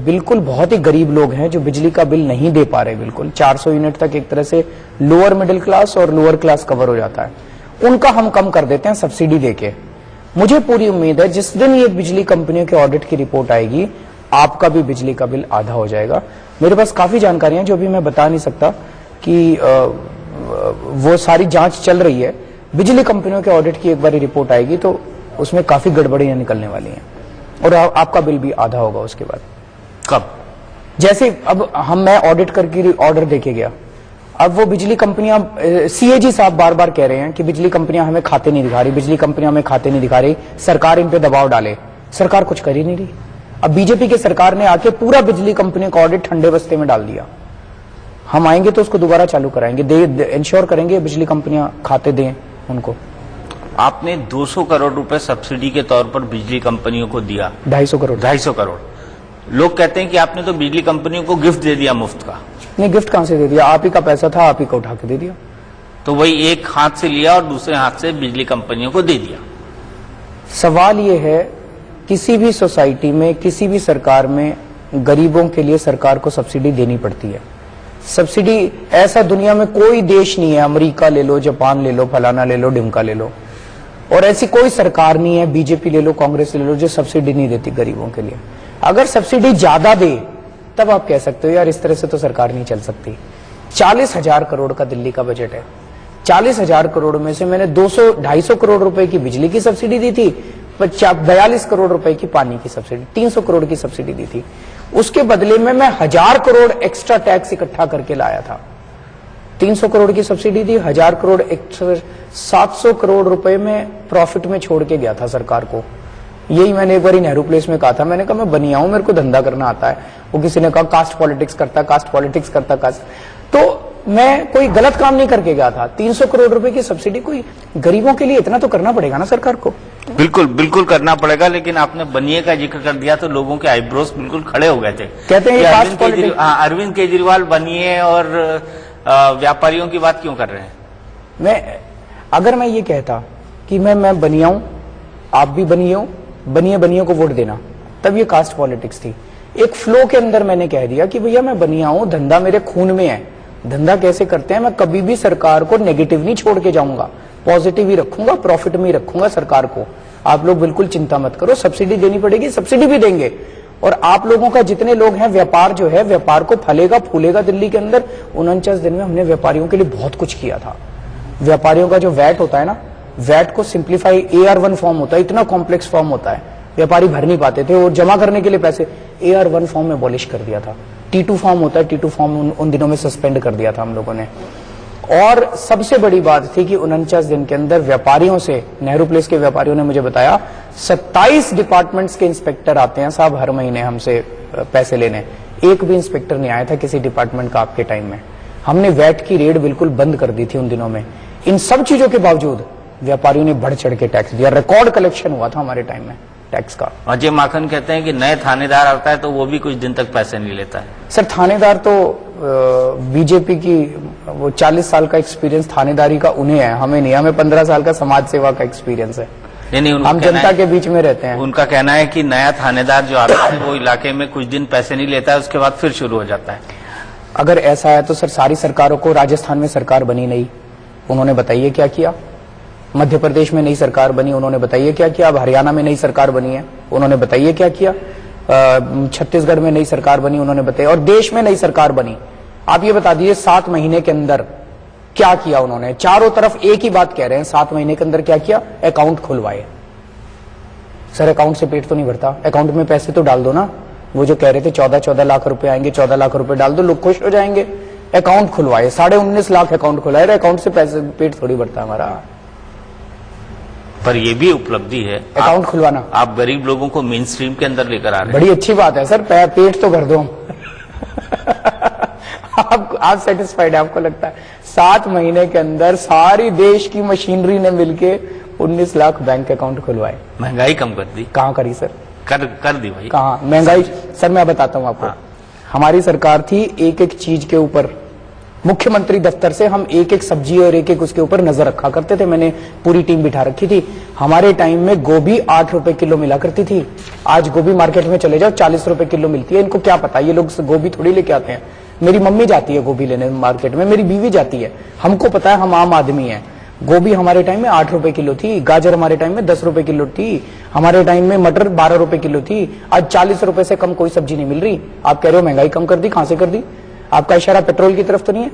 बिल्कुल बहुत ही गरीब लोग हैं जो बिजली का बिल नहीं दे पा रहे, बिल्कुल 400 यूनिट तक एक तरह से लोअर मिडिल क्लास और लोअर क्लास कवर हो जाता है, उनका हम कम कर देते हैं सब्सिडी देके। मुझे पूरी उम्मीद है जिस दिन ये बिजली कंपनियों के ऑडिट की रिपोर्ट आएगी आपका भी बिजली का बिल आधा हो जाएगा। मेरे पास काफी जानकारियां जो भी मैं बता नहीं सकता कि वो सारी जांच चल रही है। बिजली कंपनियों के ऑडिट की एक बार रिपोर्ट आएगी तो उसमें काफी गड़बड़ियां निकलने वाली हैं और आपका बिल भी आधा होगा उसके बाद। कब? जैसे अब मैं ऑडिट करके ऑर्डर देके गया, अब वो बिजली कंपनियां, सीएजी साहब बार बार कह रहे हैं कि बिजली कंपनियां हमें खाते नहीं दिखा रही, बिजली कंपनियां हमें खाते नहीं दिखा रही, सरकार इन पे दबाव डाले। सरकार कुछ कर ही नहीं रही। अब बीजेपी की सरकार ने आके पूरा बिजली कंपनी का ऑडिट ठंडे बस्ते में डाल दिया। हम आएंगे तो उसको दोबारा चालू कराएंगे, इंश्योर करेंगे बिजली कंपनियां खाते दें उनको। आपने 200 करोड़ रुपए सब्सिडी के तौर पर बिजली कंपनियों को दिया। 250 करोड़। 250 करोड़। लोग कहते हैं कि आपने तो बिजली कंपनियों को गिफ्ट दे दिया मुफ्त का। नहीं, गिफ्ट कहां से दे दिया, आप ही का पैसा था, आप ही को उठा के दे दिया। तो वही एक हाथ से लिया और दूसरे हाथ से बिजली कंपनियों को दे दिया। सवाल यह है, किसी भी सोसाइटी में, किसी भी सरकार में गरीबों के लिए सरकार को सब्सिडी देनी पड़ती है। सब्सिडी ऐसा दुनिया में कोई देश नहीं है, अमेरिका ले लो, जापान ले लो, फलाना ले लो, ढिमका ले लो, और ऐसी कोई सरकार नहीं है, बीजेपी ले लो, कांग्रेस ले लो, जो सब्सिडी नहीं देती गरीबों के लिए। अगर सब्सिडी ज्यादा दे तब आप कह सकते हो यार इस तरह से तो सरकार नहीं चल सकती। 40,000 करोड़ का दिल्ली का बजट है। 40,000 करोड़ में से मैंने 200-250 करोड़ रुपए की बिजली की सब्सिडी दी थी, 42 करोड़ रुपए की पानी की सब्सिडी, 300 करोड़ की सब्सिडी दी थी। उसके बदले में मैं 1000 करोड़ एक्स्ट्रा टैक्स इकट्ठा करके लाया था। 300 करोड़ की सब्सिडी दी, 1000 करोड़ एक्स्ट्रा, 700 करोड़ रुपए में प्रॉफिट में छोड़ के गया था सरकार को। यही मैंने एक बार नेहरू प्लेस में कहा था, मैंने कहा मैं बनिया हूं, मेरे को धंधा करना आता है। वो किसी ने कहा कास्ट पॉलिटिक्स करता, कास्ट पॉलिटिक्स करता, कास्ट, तो मैं कोई गलत काम नहीं करके गया था। 300 करोड़ रुपए की सब्सिडी, कोई गरीबों के लिए इतना तो करना पड़ेगा ना सरकार को। बिल्कुल बिल्कुल करना पड़ेगा, लेकिन आपने बनिए का जिक्र कर दिया तो लोगों के आईब्रोज बिल्कुल खड़े हो गए थे। कहते हैं अरविंद केजरीवाल बनिए और व्यापारियों की बात क्यों कर रहे हैं? अगर मैं ये कहता कि मैं बनिया हूं, आप भी बनिए हो, बनिए को वोट देना, तब ये कास्ट पॉलिटिक्स थी। एक फ्लो के अंदर मैंने कह दिया कि भैया मैं बनिया हूं, धंधा मेरे खून में है। धंधा कैसे करते हैं, मैं कभी भी सरकार को नेगेटिव नहीं छोड़ के जाऊंगा, पॉजिटिव ही रखूंगा, प्रॉफिट में ही रखूंगा सरकार को। आप लोग बिल्कुल चिंता मत करो, सब्सिडी देनी पड़ेगी, सब्सिडी भी देंगे। और आप लोगों का जितने लोग हैं, व्यापार जो है, व्यापार को फलेगा फूलेगा दिल्ली के अंदर। 49 दिन में हमने व्यापारियों के लिए बहुत कुछ किया था। व्यापारियों का जो वैट होता है ना, वैट को सिंप्लीफाई, AR1 फॉर्म होता है, इतना कॉम्प्लेक्स फॉर्म होता है, व्यापारी भर नहीं पाते थे और जमा करने के लिए पैसे, AR1 फॉर्म में अबॉलिश कर दिया था। T2 फॉर्म होता है, T2 फॉर्म उन दिनों में सस्पेंड कर दिया था हम लोगों ने। और सबसे बड़ी बात थी कि 49 दिन के अंदर व्यापारियों से, नेहरू प्लेस के व्यापारियों ने मुझे बताया, 27 डिपार्टमेंट्स के इंस्पेक्टर आते हैं साहब हर महीने हमसे पैसे लेने। एक भी इंस्पेक्टर नहीं आया था किसी डिपार्टमेंट का आपके टाइम में। हमने वैट की रेड बिल्कुल बंद कर दी थी उन दिनों में। इन सब चीजों के बावजूद व्यापारियों ने बढ़ चढ़ के टैक्स दिया। रिकॉर्ड कलेक्शन हुआ था हमारे टाइम में टैक्स का। अजय माखन कहते हैं कि नए थानेदार आता है तो वो भी कुछ दिन तक पैसे नहीं लेता है। सर थानेदार तो बीजेपी की, वो 40 साल का एक्सपीरियंस थानेदारी का उन्हें है, हमें नहीं। हमें 15 साल का समाज सेवा का एक्सपीरियंस है। नहीं, हम जनता के बीच में रहते हैं। उनका कहना है कि नया थानेदार जो आता है वो इलाके में कुछ दिन पैसे नहीं लेता है, उसके बाद फिर शुरू हो जाता है। अगर ऐसा है तो सर सारी सरकारों को, राजस्थान में सरकार बनी नहीं, उन्होंने बताइए क्या किया। मध्य प्रदेश में नई सरकार बनी, उन्होंने बताइए क्या किया। अब हरियाणा में नई सरकार बनी है, उन्होंने बताइए क्या किया। छत्तीसगढ़ में नई सरकार बनी, उन्होंने बताया। और देश में नई सरकार बनी, आप ये बता दीजिए 7 महीने के अंदर क्या किया उन्होंने। चारों तरफ एक ही बात कह रहे हैं, 7 महीने के अंदर क्या किया, अकाउंट खुलवाए। सर अकाउंट से पेट तो नहीं भरता, अकाउंट में पैसे तो डाल दो ना। वो जो कह रहे थे 14 लाख रुपए आएंगे, 14 लाख रुपए डाल दो, लोग खुश हो जाएंगे। अकाउंट खुलवाए, 19.5 लाख अकाउंट खुलाए। अकाउंट से पैसे, पेट थोड़ी भरता हमारा। पर ये भी उपलब्धि है अकाउंट खुलवाना। आप गरीब लोगों को मेन स्ट्रीम के अंदर लेकर आ रहे हैं, बड़ी अच्छी बात है सर। पेट तो भर दो हम। आप सेटिस्फाइड है, आपको लगता है 7 महीने के अंदर सारी देश की मशीनरी ने मिलके 19 लाख बैंक अकाउंट खुलवाए। महंगाई कम कर दी। कहाँ करी सर? कर दी भाई। कहाँ महंगाई? सर मैं बताता हूँ आपको। हमारी सरकार थी, एक एक चीज के ऊपर मुख्यमंत्री दफ्तर से हम एक एक सब्जी और एक एक उसके ऊपर नजर रखा करते थे। मैंने पूरी टीम बिठा रखी थी। हमारे टाइम में गोभी 8 रुपए किलो मिला करती थी। आज गोभी मार्केट में चले जाओ 40 रुपए किलो मिलती है। इनको क्या पता, ये लोग गोभी थोड़ी लेके आते हैं। मेरी मम्मी जाती है गोभी लेने मार्केट में, मेरी बीवी जाती है। हमको पता है, हम आम आदमी है। गोभी हमारे टाइम में 8 रुपए किलो थी, गाजर हमारे टाइम में 10 रुपए किलो थी, हमारे टाइम में मटर 12 रुपए किलो थी। आज 40 रुपए से कम कोई सब्जी नहीं मिल रही। आप कह रहे हो महंगाई कम कर दी, कहां से कर दी? आपका इशारा पेट्रोल की तरफ तो नहीं है?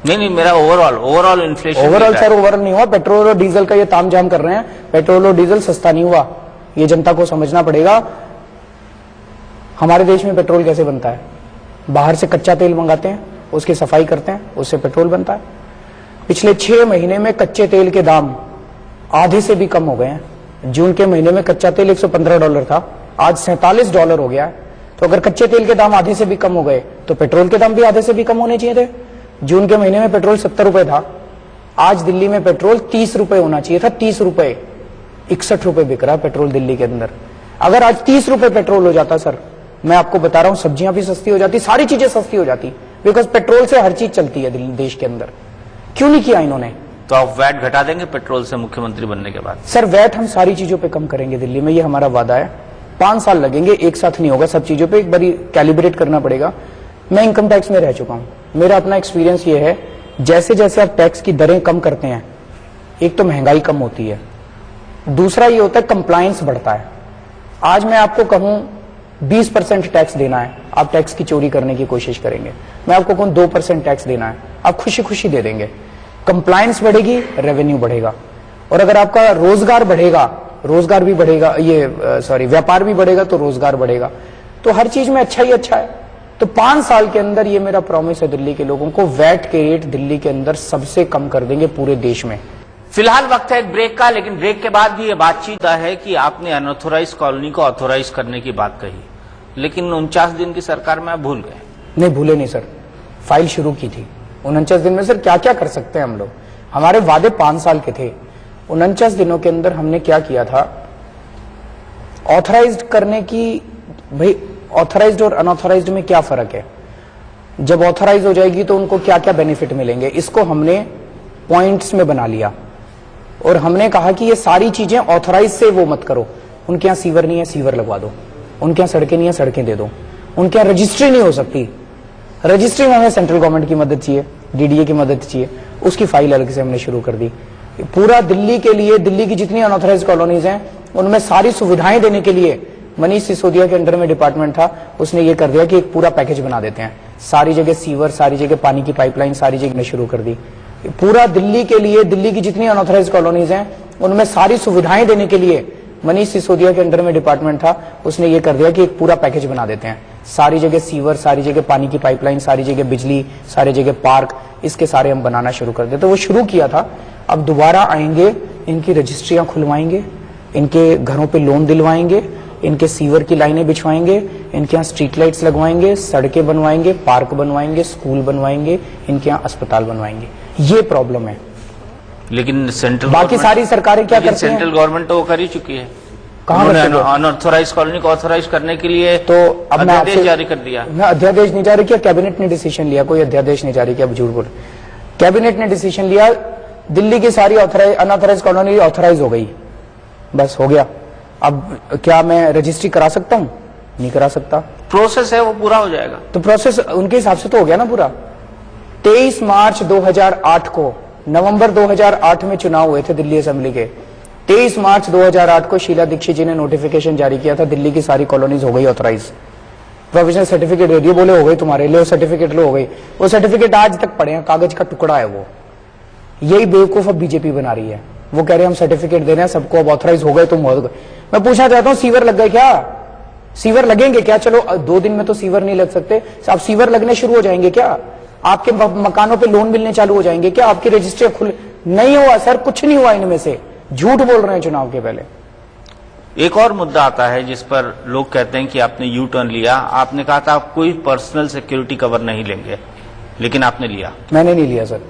नहीं, मेरा overall inflation. Overall sir overall नहीं हुआ। पेट्रोल और डीजल का ये तामझाम कर रहे हैं। पेट्रोल और डीजल सस्ता नहीं हुआ, ये जनता को समझना पड़ेगा। हमारे देश में पेट्रोल कैसे बनता है? बाहर से कच्चा तेल मंगाते हैं, उसकी सफाई करते हैं, उससे पेट्रोल बनता है। पिछले 6 महीने में कच्चे तेल के दाम आधे से भी कम हो गए हैं। जून के महीने में कच्चा तेल $115 था, आज $47 हो गया है। तो अगर कच्चे तेल के दाम आधे से भी कम हो गए तो पेट्रोल के दाम भी आधे से भी कम होने चाहिए थे। जून के महीने में पेट्रोल 70 रुपए था, आज दिल्ली में पेट्रोल 30 रुपए होना चाहिए था। 30 रुपए, 61 रुपए बिक रहा है पेट्रोल दिल्ली के अंदर। अगर आज 30 रुपए पेट्रोल हो जाता सर, मैं आपको बता रहा हूं, सब्जियां भी सस्ती हो जाती, सारी चीजें सस्ती हो जाती, बिकॉज पेट्रोल से हर चीज चलती है देश के अंदर। क्यों नहीं किया इन्होंने? तो आप वैट घटा देंगे पेट्रोल से मुख्यमंत्री बनने के बाद? सर वैट हम सारी चीजों पे कम करेंगे दिल्ली में, ये हमारा वादा है। 5 साल लगेंगे, एक साथ नहीं होगा सब चीजों पे, एक बारी कैलिब्रेट करना पड़ेगा। मैं इनकम टैक्स में रह चुका हूं, मेरा अपना एक्सपीरियंस ये है, जैसे जैसे आप टैक्स की दरें कम करते हैं, एक तो महंगाई कम होती है, दूसरा ये होता है कंप्लायंस बढ़ता है। आज मैं आपको कहूं 20% टैक्स देना है, आप टैक्स की चोरी करने की कोशिश करेंगे। मैं आपको कहूं 2% टैक्स देना है, आप खुशी खुशी दे देंगे। कंप्लायंस बढ़ेगी, रेवेन्यू बढ़ेगा। और अगर आपका रोजगार बढ़ेगा, रोजगार भी बढ़ेगा, व्यापार भी बढ़ेगा तो रोजगार बढ़ेगा। तो हर चीज में अच्छा ही अच्छा है। तो 5 साल के अंदर ये मेरा प्रॉमिस है दिल्ली के लोगों को, वैट के रेट दिल्ली के अंदर सबसे कम कर देंगे पूरे देश में। फिलहाल वक्त है एक ब्रेक का, लेकिन ब्रेक के बाद भी ये बातचीत है कि आपने अनऑथोराइज कॉलोनी को ऑथोराइज करने की बात कही, लेकिन 49 दिन की सरकार में आप भूल गए। नहीं भूले नहीं सर, फाइल शुरू की थी 49 दिन में। सर क्या क्या कर सकते हैं हम लोग, हमारे वादे 5 साल के थे। 49 दिनों के अंदर हमने क्या किया था, ऑथराइज्ड करने की। भाई ऑथराइज्ड और अनऑथराइज्ड में क्या फर्क है? जब ऑथराइज हो जाएगी तो उनको क्या क्या बेनिफिट मिलेंगे, इसको हमने पॉइंट्स में बना लिया। और हमने कहा कि ये सारी चीजें ऑथराइज से वो मत करो। उनके यहां सीवर नहीं है, सीवर लगवा दो। उनके यहां सड़कें नहीं है, सड़कें दे दो। उनके यहां रजिस्ट्री नहीं हो सकती, रजिस्ट्री में हमें सेंट्रल गवर्नमेंट की मदद चाहिए, डीडीए की मदद चाहिए, उसकी फाइल अलग से हमने शुरू कर दी। पूरा दिल्ली के लिए, दिल्ली की जितनी अनऑथराइज कॉलोनीज हैं उनमें सारी सुविधाएं देने के लिए मनीष सिसोदिया के अंडर में डिपार्टमेंट था, उसने ये कर दिया कि एक पूरा पैकेज बना देते हैं। सारी जगह सीवर, सारी जगह पानी की पाइपलाइन, सारी जगह शुरू कर दी। पूरा दिल्ली के लिए, दिल्ली की जितनी अनऑथराइज कॉलोनीज हैं उनमें सारी सुविधाएं देने के लिए मनीष सिसोदिया के अंडर में डिपार्टमेंट था, उसने ये कर दिया कि एक पूरा पैकेज बना देते हैं। सारी जगह सीवर, सारी जगह पानी की पाइपलाइन, सारी जगह बिजली, सारी जगह पार्क, इसके सारे हम बनाना शुरू कर देते। तो वो शुरू किया था, अब दोबारा आएंगे, इनकी रजिस्ट्रियां खुलवाएंगे, इनके घरों पे लोन दिलवाएंगे, इनके सीवर की लाइनें बिछवाएंगे, इनके यहाँ स्ट्रीट लाइट्स लगवाएंगे, सड़कें बनवाएंगे, पार्क बनवाएंगे, स्कूल बनवाएंगे, इनके यहाँ अस्पताल बनवाएंगे। ये प्रॉब्लम है। लेकिन सेंट्रल बाकी सारी सरकारें क्या करती हैं? सेंट्रल गवर्नमेंट तो वो कर ही चुकी है। कहाँ अनऑथोराइज कॉलोनी को ऑथोराइज करने के लिए तो अब मैं अध्यादेश जारी कर दिया। मैं अध्यादेश नहीं जारी किया, कैबिनेट ने डिसीजन लिया, कोई अध्यादेश नहीं जारी किया, अब झूठ बोल। कैबिनेट ने डिसीजन लिया, दिल्ली की सारी अनऑथराइज कॉलोनी ऑथराइज हो गई, बस हो गया। अब क्या मैं रजिस्ट्री करा सकता हूं? नहीं करा सकता। प्रोसेस है वो पूरा हो जाएगा। तो प्रोसेस उनके हिसाब से तो हो गया ना पूरा। 23 मार्च 2008 को, नवंबर 2008 में चुनाव हुए थे दिल्ली असेंबली के। 23 मार्च 2008 को शीला दीक्षित जी ने नोटिफिकेशन जारी किया था, दिल्ली की सारी कॉलोनीज हो गई ऑथराइज। प्रोविजनल सर्टिफिकेट दे दिए, बोले हो गई तुम्हारे, ले सर्टिफिकेट लो, हो गई। वो सर्टिफिकेट आज तक पड़े हैं, कागज का टुकड़ा है वो। यही बेवकूफ अब बीजेपी बना रही है। वो कह रहे हैं हम सर्टिफिकेट दे रहे हैं सबको, अब ऑथराइज हो गए तुम हो गए। मैं पूछना चाहता हूं सीवर लग गए क्या? सीवर लगेंगे क्या? चलो 2 दिन में तो सीवर नहीं लग सकते, अब सीवर लगने शुरू हो जाएंगे क्या? आपके मकानों पे लोन मिलने चालू हो जाएंगे क्या? आपकी रजिस्ट्री खुल नहीं हुआ सर, कुछ नहीं हुआ इनमें से, झूठ बोल रहे हैं चुनाव के पहले। एक और मुद्दा आता है जिस पर लोग कहते हैं कि आपने यू टर्न लिया। आपने कहा था आप कोई पर्सनल सिक्योरिटी कवर नहीं लेंगे, लेकिन आपने लिया। मैंने नहीं लिया सर।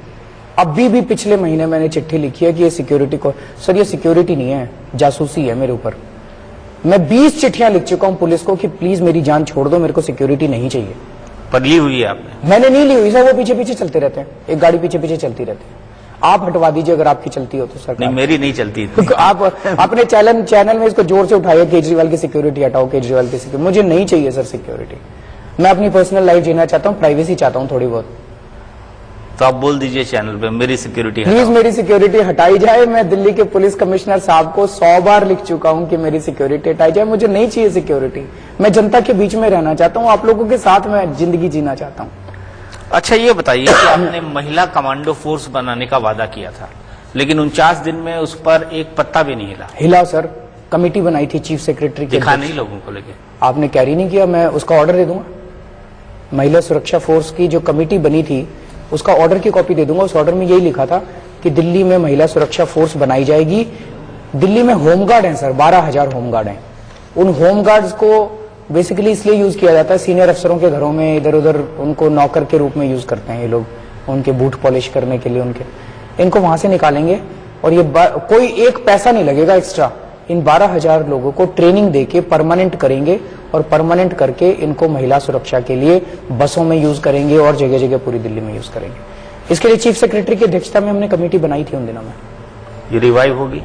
अभी भी पिछले महीने मैंने चिट्ठी लिखी है कि ये सिक्योरिटी को, सर ये सिक्योरिटी नहीं है, जासूसी है मेरे ऊपर। मैं 20 चिट्ठियां लिख चुका हूं पुलिस को कि प्लीज मेरी जान छोड़ दो, मेरे को सिक्योरिटी नहीं चाहिए। पर ली हुई है आपने? मैंने नहीं ली हुई सर, वो पीछे पीछे चलते रहते हैं, एक गाड़ी पीछे पीछे चलती रहती है। आप हटवा दीजिए अगर आपकी चलती हो तो सर। नहीं मेरी नहीं चलती। आप अपने चैनल में इसको जोर से उठाइए, केजरीवाल की सिक्योरिटी हटाओ, केजरीवाल की सिक्योरिटी। मुझे नहीं चाहिए सर सिक्योरिटी, मैं अपनी पर्सनल लाइफ जीना चाहता हूँ, प्राइवेसी चाहता हूँ थोड़ी बहुत। तो आप बोल दीजिए चैनल पे मेरी सिक्योरिटी प्लीज मेरी सिक्योरिटी हटाई जाए। मैं दिल्ली के पुलिस कमिश्नर साहब को 100 बार लिख चुका हूं कि मेरी सिक्योरिटी हटाई जाए, मुझे नहीं चाहिए सिक्योरिटी। मैं जनता के बीच में रहना चाहता हूं, आप लोगों के साथ मैं जिंदगी जीना चाहता हूं। अच्छा ये बताइए कि आपने महिला कमांडो फोर्स बनाने का वादा किया था, लेकिन 49 दिन में उस पर एक पत्ता भी नहीं हिला सर। कमेटी बनाई थी चीफ सेक्रेटरी की, दिखा नहीं लोगों को लेके। आपने कैरी नहीं किया, मैं उसका ऑर्डर दे दूंगा। महिला सुरक्षा फोर्स की जो कमेटी बनी थी उसका ऑर्डर की कॉपी दे दूंगा। उस ऑर्डर में यही लिखा था कि दिल्ली में महिला सुरक्षा फोर्स बनाई जाएगी। दिल्ली में होमगार्ड हैं सर, 12,000 होमगार्ड हैं। उन होमगार्ड्स को बेसिकली इसलिए यूज किया जाता है, सीनियर अफसरों के घरों में इधर उधर उनको नौकर के रूप में यूज करते हैं ये लोग, उनके बूट पॉलिश करने के लिए उनके। इनको वहां से निकालेंगे और ये कोई एक पैसा नहीं लगेगा एक्स्ट्रा। इन 12,000 लोगों को ट्रेनिंग देके परमानेंट करेंगे और परमानेंट करके इनको महिला सुरक्षा के लिए बसों में यूज करेंगे और जगह जगह पूरी दिल्ली में यूज करेंगे। इसके लिए चीफ सेक्रेटरी की अध्यक्षता में हमने कमेटी बनाई थी उन दिनों में। ये रिवाइव होगी?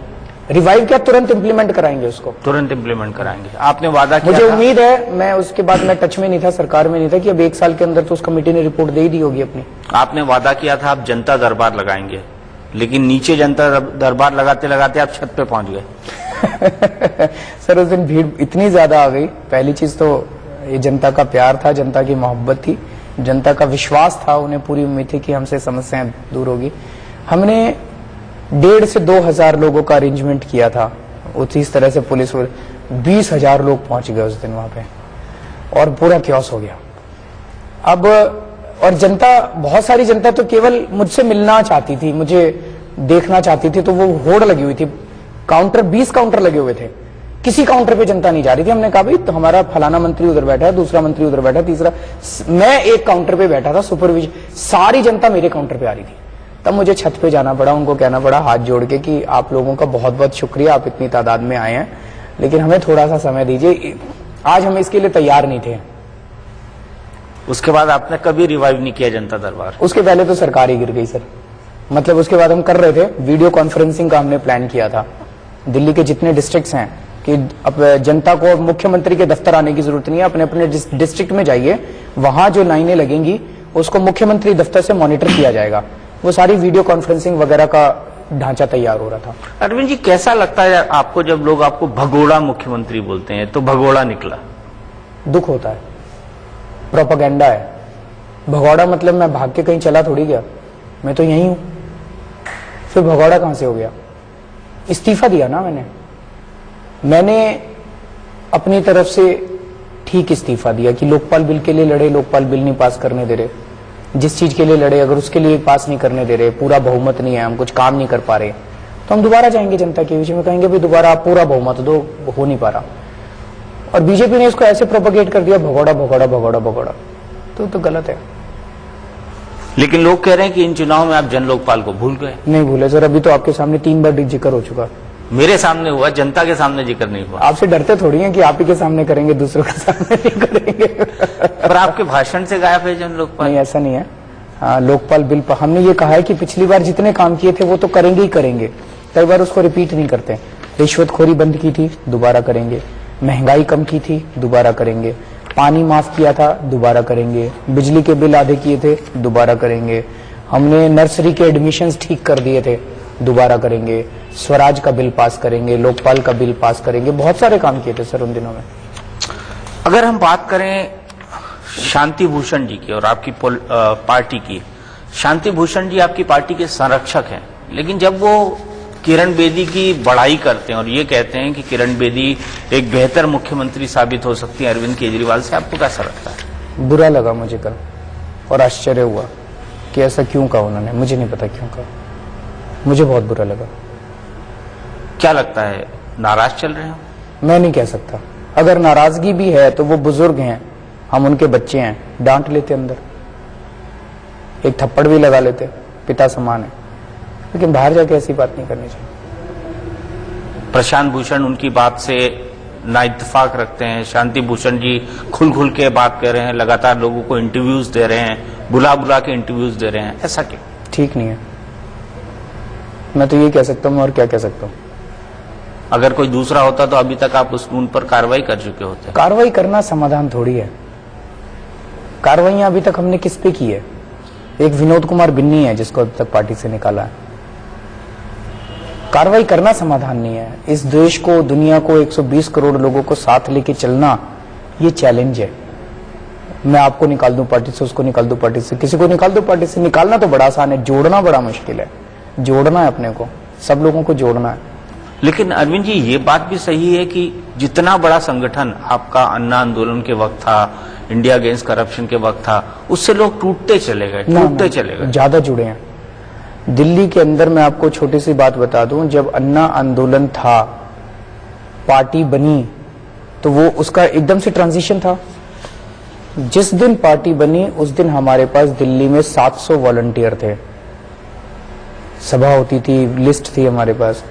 रिवाइव क्या, तुरंत इंप्लीमेंट कराएंगे उसको, तुरंत इम्प्लीमेंट कराएंगे। आपने वादा किया मुझे था, उम्मीद है, मैं उसके बाद मैं टच में नहीं था, सरकार में नहीं था, कि अब 1 साल के अंदर तो उस कमेटी ने रिपोर्ट दे ही दी होगी अपनी। आपने वादा किया था आप जनता दरबार लगाएंगे, लेकिन नीचे जनता दरबार लगाते लगाते आप छत पे पहुंच गए। सर उस दिन भीड़ इतनी ज्यादा आ गई, पहली चीज तो ये जनता का प्यार था, जनता की मोहब्बत थी, जनता का विश्वास था, उन्हें पूरी उम्मीद थी कि हमसे समस्याएं दूर होगी। हमने 1,500 से 2,000 लोगों का अरेंजमेंट किया था, उसी तरह से पुलिस 20,000 लोग पहुंच गए उस दिन वहां पे, और पूरा क्योस हो गया। अब और जनता, बहुत सारी जनता तो केवल मुझसे मिलना चाहती थी, मुझे देखना चाहती थी, तो वो होड़ लगी हुई थी, काउंटर 20 काउंटर लगे हुए थे, किसी काउंटर पे जनता नहीं जा रही थी। हमने कहा भाई तो हमारा फलाना मंत्री उधर बैठा है, दूसरा मंत्री उधर बैठा है, तीसरा, मैं एक काउंटर पे बैठा था सुपरविजन, सारी जनता मेरे काउंटर पे आ रही थी। तब मुझे छत पे जाना पड़ा, उनको कहना पड़ा हाथ जोड़ के कि आप लोगों का बहुत बहुत शुक्रिया, आप इतनी तादाद में आए हैं, लेकिन हमें थोड़ा सा समय दीजिए, आज हम इसके लिए तैयार नहीं थे। उसके बाद आपने कभी रिवाइव नहीं किया जनता दरबार? उसके पहले तो सरकार ही गिर गई सर, मतलब उसके बाद हम कर रहे थे, वीडियो कॉन्फ्रेंसिंग का हमने प्लान किया था, दिल्ली के जितने डिस्ट्रिक्ट्स हैं, कि अब जनता को मुख्यमंत्री के दफ्तर आने की जरूरत नहीं है, अपने अपने डिस्ट्रिक्ट में जाइए, वहां जो लाइनें लगेंगी उसको मुख्यमंत्री दफ्तर से मॉनिटर किया जाएगा। वो सारी वीडियो कॉन्फ्रेंसिंग वगैरह का ढांचा तैयार हो रहा था। अरविंद जी, कैसा लगता है आपको जब लोग आपको भगोड़ा मुख्यमंत्री बोलते हैं? तो भगोड़ा निकला, दुख होता है, प्रोपेगेंडा है। भगौड़ा मतलब मैं भाग के कहीं चला थोड़ी गया, मैं तो यहीं हूं, फिर भगौड़ा कहां से हो गया? इस्तीफा दिया ना मैंने अपनी तरफ से ठीक इस्तीफा दिया कि लोकपाल बिल के लिए लड़े, लोकपाल बिल नहीं पास करने दे रहे, जिस चीज के लिए लड़े अगर उसके लिए पास नहीं करने दे रहे, पूरा बहुमत नहीं है, हम कुछ काम नहीं कर पा रहे, तो हम दोबारा जाएंगे जनता के बीच में, कहेंगे भाई दोबारा आप पूरा बहुमत दो, हो नहीं पा रहा। और बीजेपी ने इसको ऐसे प्रोपेगेट कर दिया, भगौड़ा भगौड़ा भगौड़ा भगौड़ा, तो गलत है। लेकिन लोग कह रहे हैं कि इन चुनाव में आप जन लोकपाल को भूल गए। नहीं भूले सर, अभी तो आपके सामने 3 बार जिक्र हो चुका। मेरे सामने हुआ, जनता के सामने जिक्र नहीं हुआ। आपसे डरते थोड़ी हैं कि आप ही के सामने करेंगे, दूसरों के सामने नहीं करेंगे। पर आपके भाषण से गायब है जन लोकपाल। नहीं, ऐसा नहीं है। हाँ, लोकपाल बिल पर हमने ये कहा है कि पिछली बार जितने काम किए थे वो तो करेंगे ही करेंगे, कई बार उसको रिपीट नहीं करते। रिश्वतखोरी बंद की थी, दोबारा करेंगे। महंगाई कम की थी, दोबारा करेंगे। पानी माफ किया था, दोबारा करेंगे। बिजली के बिल आधे किए थे, दोबारा करेंगे। हमने नर्सरी के एडमिशंस ठीक कर दिए थे, दोबारा करेंगे। स्वराज का बिल पास करेंगे, लोकपाल का बिल पास करेंगे। बहुत सारे काम किए थे सर उन दिनों में। अगर हम बात करें शांति भूषण जी की और आपकी पार्टी की, शांति भूषण जी आपकी पार्टी के संरक्षक हैं, लेकिन जब वो किरण बेदी की बड़ाई करते हैं और ये कहते हैं कि किरण बेदी एक बेहतर मुख्यमंत्री साबित हो सकती है अरविंद केजरीवाल से, आपको कैसा लगता है? बुरा लगा मुझे कल, और आश्चर्य हुआ कि ऐसा क्यों कहा उन्होंने, मुझे नहीं पता क्यों कहा, मुझे बहुत बुरा लगा। क्या लगता है, नाराज चल रहे हो? मैं नहीं कह सकता, अगर नाराजगी भी है तो वो बुजुर्ग हैं, हम उनके बच्चे हैं, डांट लेते अंदर, एक थप्पड़ भी लगा लेते, पिता समान है, लेकिन बाहर जाके ऐसी बात नहीं करनी चाहिए। प्रशांत भूषण उनकी बात से ना इत्तेफाक रखते हैं, शांति भूषण जी खुल के बात कर रहे हैं, लगातार लोगों को इंटरव्यूज दे रहे हैं, बुला के इंटरव्यूज दे रहे हैं, ऐसा क्यों? ठीक नहीं है, मैं तो ये कह सकता हूँ, और क्या कह सकता हूँ। अगर कोई दूसरा होता तो अभी तक आप उन पर कार्रवाई कर चुके होते। कार्रवाई करना समाधान थोड़ी है, कार्रवाइयां अभी तक हमने किस पे की है? एक विनोद कुमार बिन्नी है जिसको अभी तक पार्टी से निकाला है। कार्रवाई करना समाधान नहीं है। इस देश को, दुनिया को, 120 करोड़ लोगों को साथ लेके चलना, ये चैलेंज है। मैं आपको निकाल दूं पार्टी से, उसको निकाल दूं पार्टी से, किसी को निकाल दूं पार्टी से। निकालना तो बड़ा आसान है, जोड़ना बड़ा मुश्किल है। जोड़ना है अपने को, सब लोगों को जोड़ना है। लेकिन अरविंद जी, ये बात भी सही है कि जितना बड़ा संगठन आपका अन्ना आंदोलन के वक्त था, इंडिया अगेंस्ट करप्शन के वक्त था, उससे लोग टूटते चले गए, टूटते चले गए, ज्यादा जुड़े हैं। दिल्ली के अंदर मैं आपको छोटी सी बात बता दूं, जब अन्ना आंदोलन था, पार्टी बनी, तो वो उसका एकदम से ट्रांजिशन था। जिस दिन पार्टी बनी उस दिन हमारे पास दिल्ली में 700 वॉलंटियर थे, सभा होती थी, लिस्ट थी हमारे पास।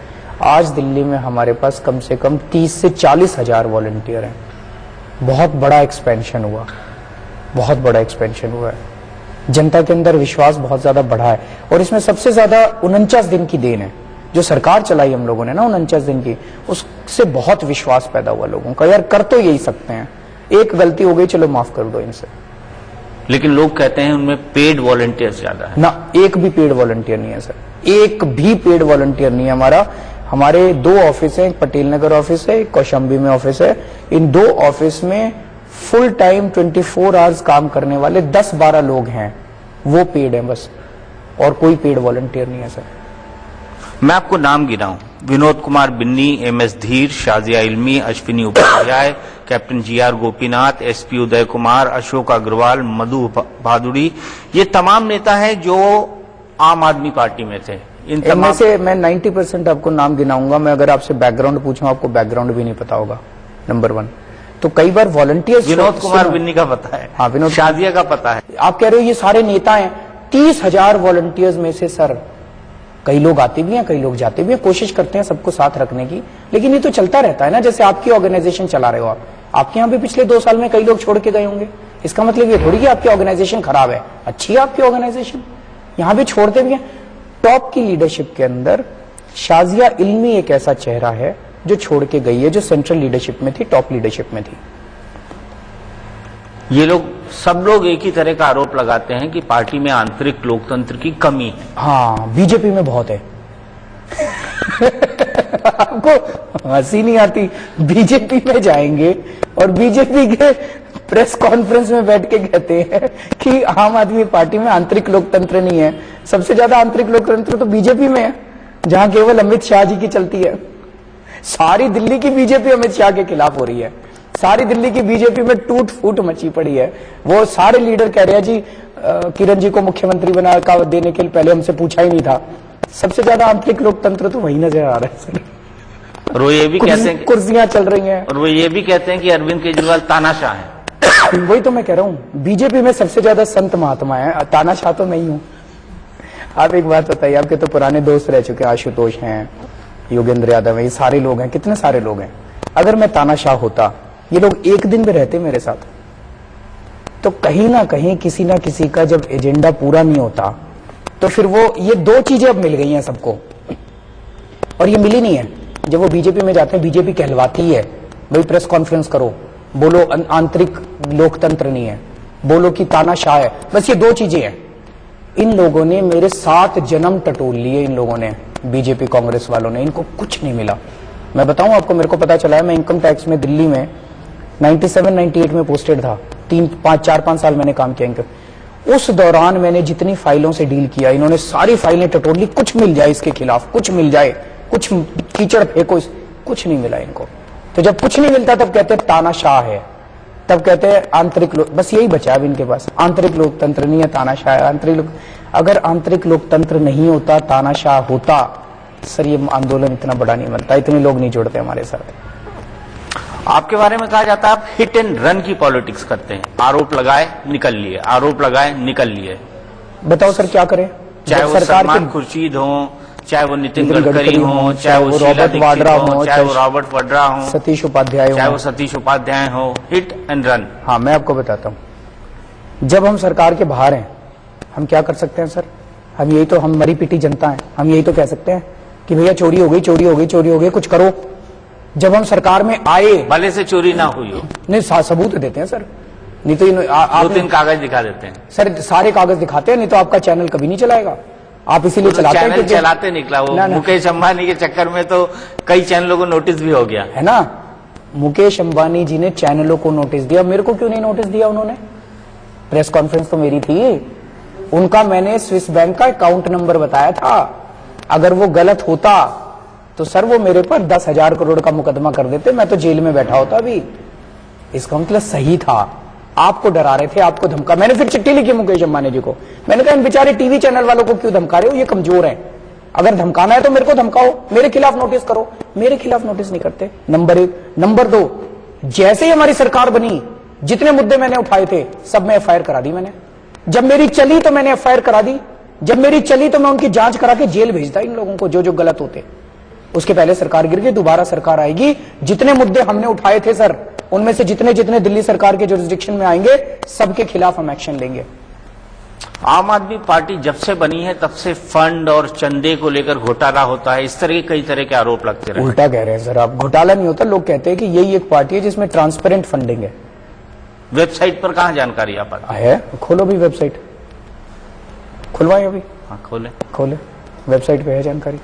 आज दिल्ली में हमारे पास कम से कम 30 से 40 हजार वॉलंटियर हैं। बहुत बड़ा एक्सपेंशन हुआ, बहुत बड़ा एक्सपेंशन हुआ है। जनता के अंदर विश्वास बहुत ज्यादा बढ़ा है, और इसमें सबसे ज्यादा 49 दिन की देन है। जो सरकार चलाई हम लोगों ने ना उन 49 दिन की, उससे बहुत विश्वास पैदा हुआ लोगों का, यार कर तो यही सकते हैं, एक गलती हो गई चलो माफ कर दो इनसे। लेकिन लोग कहते हैं उनमें पेड वॉलंटियर्स ज्यादा है। ना, एक भी पेड वॉलंटियर नहीं है सर, एक भी पेड वॉलंटियर नहीं है हमारा। हमारे 2 ऑफिस हैं, एक पटेल नगर ऑफिस है, एक कौशाम्बी में ऑफिस है। इन 2 ऑफिस में फुल टाइम 24 आवर्स काम करने वाले 10-12 लोग हैं, वो पेड हैं बस, और कोई पेड वॉलंटियर नहीं है सर। मैं आपको नाम गिनाऊं, Vinod Kumar Binni, MS Dhir, Shazia Ilmi, Ashwini Upadhyay, captain GR Gopinath, SP Uday Kumar, Ashok Agarwal, Madhu Bhaduri, ये तमाम नेता हैं जो आम आदमी पार्टी में थे। इनमें से मैं 90% आपको नाम गिनाऊंगा। मैं अगर आपसे बैकग्राउंड पूछूं, आपको बैकग्राउंड भी नहीं पता होगा, नंबर 1। तो कई बार वॉलंटियर्स, विनोद कुमार बिन्नी का पता है, हाँ, विनोद, शाजिया का पता है। आप कह रहे हो ये सारे नेता हैं, 30,000 वॉलंटियर्स में से सर कई लोग आते भी हैं, कई लोग जाते भी हैं, कोशिश करते हैं सबको साथ रखने की, लेकिन ये तो चलता रहता है ना। जैसे आपकी ऑर्गेनाइजेशन चला रहे हो आप, आपके यहाँ भी पिछले 2 साल में कई लोग छोड़ के गए होंगे, इसका मतलब ये थोड़ी कि आपकी ऑर्गेनाइजेशन खराब है, अच्छी है आपकी ऑर्गेनाइजेशन, यहाँ भी छोड़ते भी हैं। टॉप की लीडरशिप के अंदर शाजिया इल्मी एक ऐसा चेहरा है जो छोड़ के गई है, जो सेंट्रल लीडरशिप में थी, टॉप लीडरशिप में थी। ये लोग, सब लोग एक ही तरह का आरोप लगाते हैं कि पार्टी में आंतरिक लोकतंत्र की कमी है। हाँ, बीजेपी में बहुत है। आपको हंसी नहीं आती? बीजेपी में जाएंगे और बीजेपी के प्रेस कॉन्फ्रेंस में बैठ के कहते हैं कि आम आदमी पार्टी में आंतरिक लोकतंत्र नहीं है। सबसे ज्यादा आंतरिक लोकतंत्र तो बीजेपी में है, जहां केवल अमित शाह जी की चलती है। सारी दिल्ली की बीजेपी अमित शाह के खिलाफ हो रही है, सारी दिल्ली की बीजेपी में टूट फूट मची पड़ी है। वो सारे लीडर कह रहे हैं जी किरण जी को मुख्यमंत्री बना का देने के लिए पहले हमसे पूछा ही नहीं था। सबसे ज्यादा आंतरिक लोकतंत्र तो वही नजर आ रहा है सर। और वो ये भी कहते हैं, कुर्सियां चल रही हैं, और वो ये भी कहते हैं कि अरविंद केजरीवाल तानाशाह है। वही तो मैं कह रहा हूं, बीजेपी में सबसे ज्यादा संत महात्मा है, तानाशाह तो नहीं हूं। आप एक बात बताइए, आपके तो पुराने दोस्त रह चुके, आशुतोष हैं, योगेंद्र यादव है, ये सारे लोग हैं, कितने सारे लोग हैं। अगर मैं तानाशाह होता, ये लोग एक दिन भी रहते मेरे साथ, तो कहीं ना कहीं किसी ना किसी का जब एजेंडा पूरा नहीं होता, तो फिर वो ये 2 चीजें अब मिल गई हैं सबको, और ये मिली नहीं है। जब वो बीजेपी में जाते हैं, बीजेपी कहलवाती है भाई प्रेस कॉन्फ्रेंस करो, बोलो आंतरिक लोकतंत्र नहीं है, बोलो कि तानाशाह है, बस ये 2 चीजें हैं। इन लोगों ने मेरे 7 जन्म टटोल लिए, इन लोगों ने, बीजेपी कांग्रेस वालों ने, इनको कुछ नहीं मिला। मैं बताऊं आपको, मेरे को पता चला है, मैं इनकम टैक्स में दिल्ली में 97-98 में पोस्टेड था, 4-5 साल मैंने काम किया इनके। उस दौरान मैंने जितनी फाइलों से डील किया, इन्होंने सारी फाइलें टटोल ली, कुछ मिल जाए इसके खिलाफ, कुछ मिल जाए, कुछ कीचड़ फेंको, कुछ नहीं मिला इनको। तो जब कुछ नहीं मिलता तब कहते हैं तानाशाह है, तब कहते हैं आंतरिक लोक, बस यही बचा है इनके पास, आंतरिक लोकतंत्र नहीं है, तानाशाह है। आंतरिक लोक, अगर आंतरिक लोकतंत्र नहीं होता, तानाशाह होता, सर ये आंदोलन इतना बड़ा नहीं बनता, इतने लोग नहीं जुड़ते हमारे साथ। आपके बारे में कहा जाता है आप हिट एंड रन की पॉलिटिक्स करते हैं, आरोप लगाए निकल लिए, आरोप लगाए निकल लिए। बताओ सर क्या करें? चाहे वो सलमान खुर्शीद हो, चाहे वो नितिन गडकरी हो, चाहे वो रॉबर्ट वाड्रा हो, चाहे वो रॉबर्ट वाड्रा हो, सतीश उपाध्याय हो, चाहे वो सतीश उपाध्याय हो, हिट एंड रन। हाँ, मैं आपको बताता हूं, जब हम सरकार के बाहर हैं, हम क्या कर सकते हैं सर? हम यही तो, हम मरी पिटी जनता है, हम यही तो कह सकते हैं कि भैया चोरी हो गई, चोरी हो गई, चोरी हो गई, कुछ करो। जब हम सरकार में आए, भले से चोरी ना हुई हो, नहीं सबूत देते हैं सर, नहीं तो 2-3 कागज दिखा देते हैं सर, सारे कागज दिखाते हैं, नहीं तो आपका चैनल कभी नहीं चलाएगा। आप इसीलिए चलाते हैं चैनल चलाते निकला वो ना। मुकेश अंबानी के चक्कर में तो कई चैनलों को नोटिस भी हो गया है ना। मुकेश अंबानी जी ने चैनलों को नोटिस दिया, मेरे को क्यों नहीं नोटिस दिया उन्होंने? प्रेस कॉन्फ्रेंस तो मेरी थी, उनका मैंने स्विस बैंक का अकाउंट नंबर बताया था। अगर वो गलत होता तो सर वो मेरे पर 10,000 करोड़ का मुकदमा कर देते, मैं तो जेल में बैठा होता अभी। इसका मतलब सही था, आपको डरा रहे थे, आपको धमका। मैंने फिर चिट्ठी लिखी मुकेश अंबानी जी को, मैंने कहा इन बेचारे टीवी चैनल वालों को क्यों धमका रहे हो, ये कमजोर है, अगर धमकाना है तो मेरे को धमकाओ, मेरे खिलाफ नोटिस करो। मेरे खिलाफ नोटिस नहीं करते, नंबर 1। नंबर 2, जैसे ही हमारी सरकार बनी, जितने मुद्दे मैंने उठाए थे सब में FIR करा दी मैंने। जब मेरी चली तो मैंने FIR करा दी, जब मेरी चली तो मैं उनकी जांच करा के जेल भेजता इन लोगों को जो गलत होते। उसके पहले सरकार गिर गई, दोबारा सरकार आएगी, जितने मुद्दे हमने उठाए थे सर, उनमें से जितने जितने दिल्ली सरकार के जुरिस्डिक्शन में आएंगे, सबके खिलाफ हम एक्शन लेंगे। आम आदमी पार्टी जब से बनी है तब से फंड और चंदे को लेकर घोटाला होता है, इस तरह के कई तरह के आरोप लगते रहे। उल्टा कह रहे हैं सर आप, घोटाला नहीं होता। लोग कहते हैं कि यही एक पार्टी है जिसमें ट्रांसपेरेंट फंडिंग है। वेबसाइट पर कहाँ जानकारी आ पाती है? खोलो भी वेबसाइट, खुलवाए अभी। हाँ खोले वेबसाइट पे है जानकारी,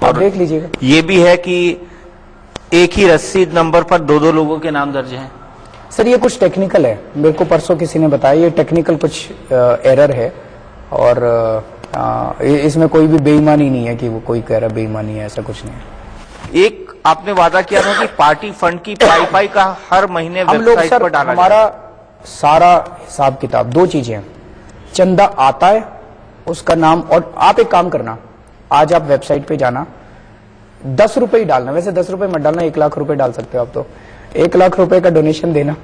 आप देख लीजिएगा। ये भी है कि एक ही रसीद नंबर पर दो लोगों के नाम दर्ज हैं। सर ये कुछ टेक्निकल है, मेरे को परसों किसी ने बताया, ये टेक्निकल कुछ एरर है और इसमें कोई भी बेईमानी नहीं है कि वो कोई कह रहा बेईमानी है, ऐसा कुछ नहीं है। एक आपने वादा किया था कि पार्टी फंड की पाई का हर महीने हम लोग वेबसाइट सर पर डाला हमारा सारा हिसाब किताब, दो चीजें हैं, चंदा आता है उसका नाम, और आप एक काम करना, आज आप वेबसाइट पे जाना, 10 रुपए ही डालना, वैसे 10 रुपए मत डालना, 1 लाख रुपए डाल सकते हो आप, तो 1 लाख रुपए का डोनेशन देना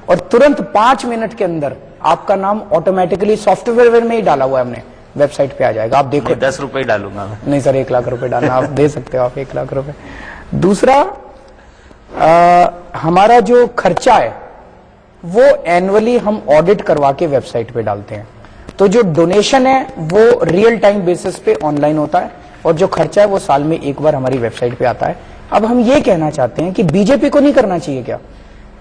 और तुरंत 5 मिनट के अंदर आपका नाम ऑटोमेटिकली सॉफ्टवेयर में ही डाला हुआ है हमने, वेबसाइट पे आ जाएगा। आप देखो 10 रुपए डालूंगा मैं। नहीं सर 1 लाख रुपए डालना, आप दे सकते हो आप 1 लाख रुपए। दूसरा हमारा जो खर्चा है वो एनुअली हम ऑडिट करवा के वेबसाइट पे डालते हैं, तो जो डोनेशन है वो रियल टाइम बेसिस पे ऑनलाइन होता है और जो खर्चा है वो साल में एक बार हमारी वेबसाइट पे आता है। अब हम ये कहना चाहते हैं कि बीजेपी को नहीं करना चाहिए क्या?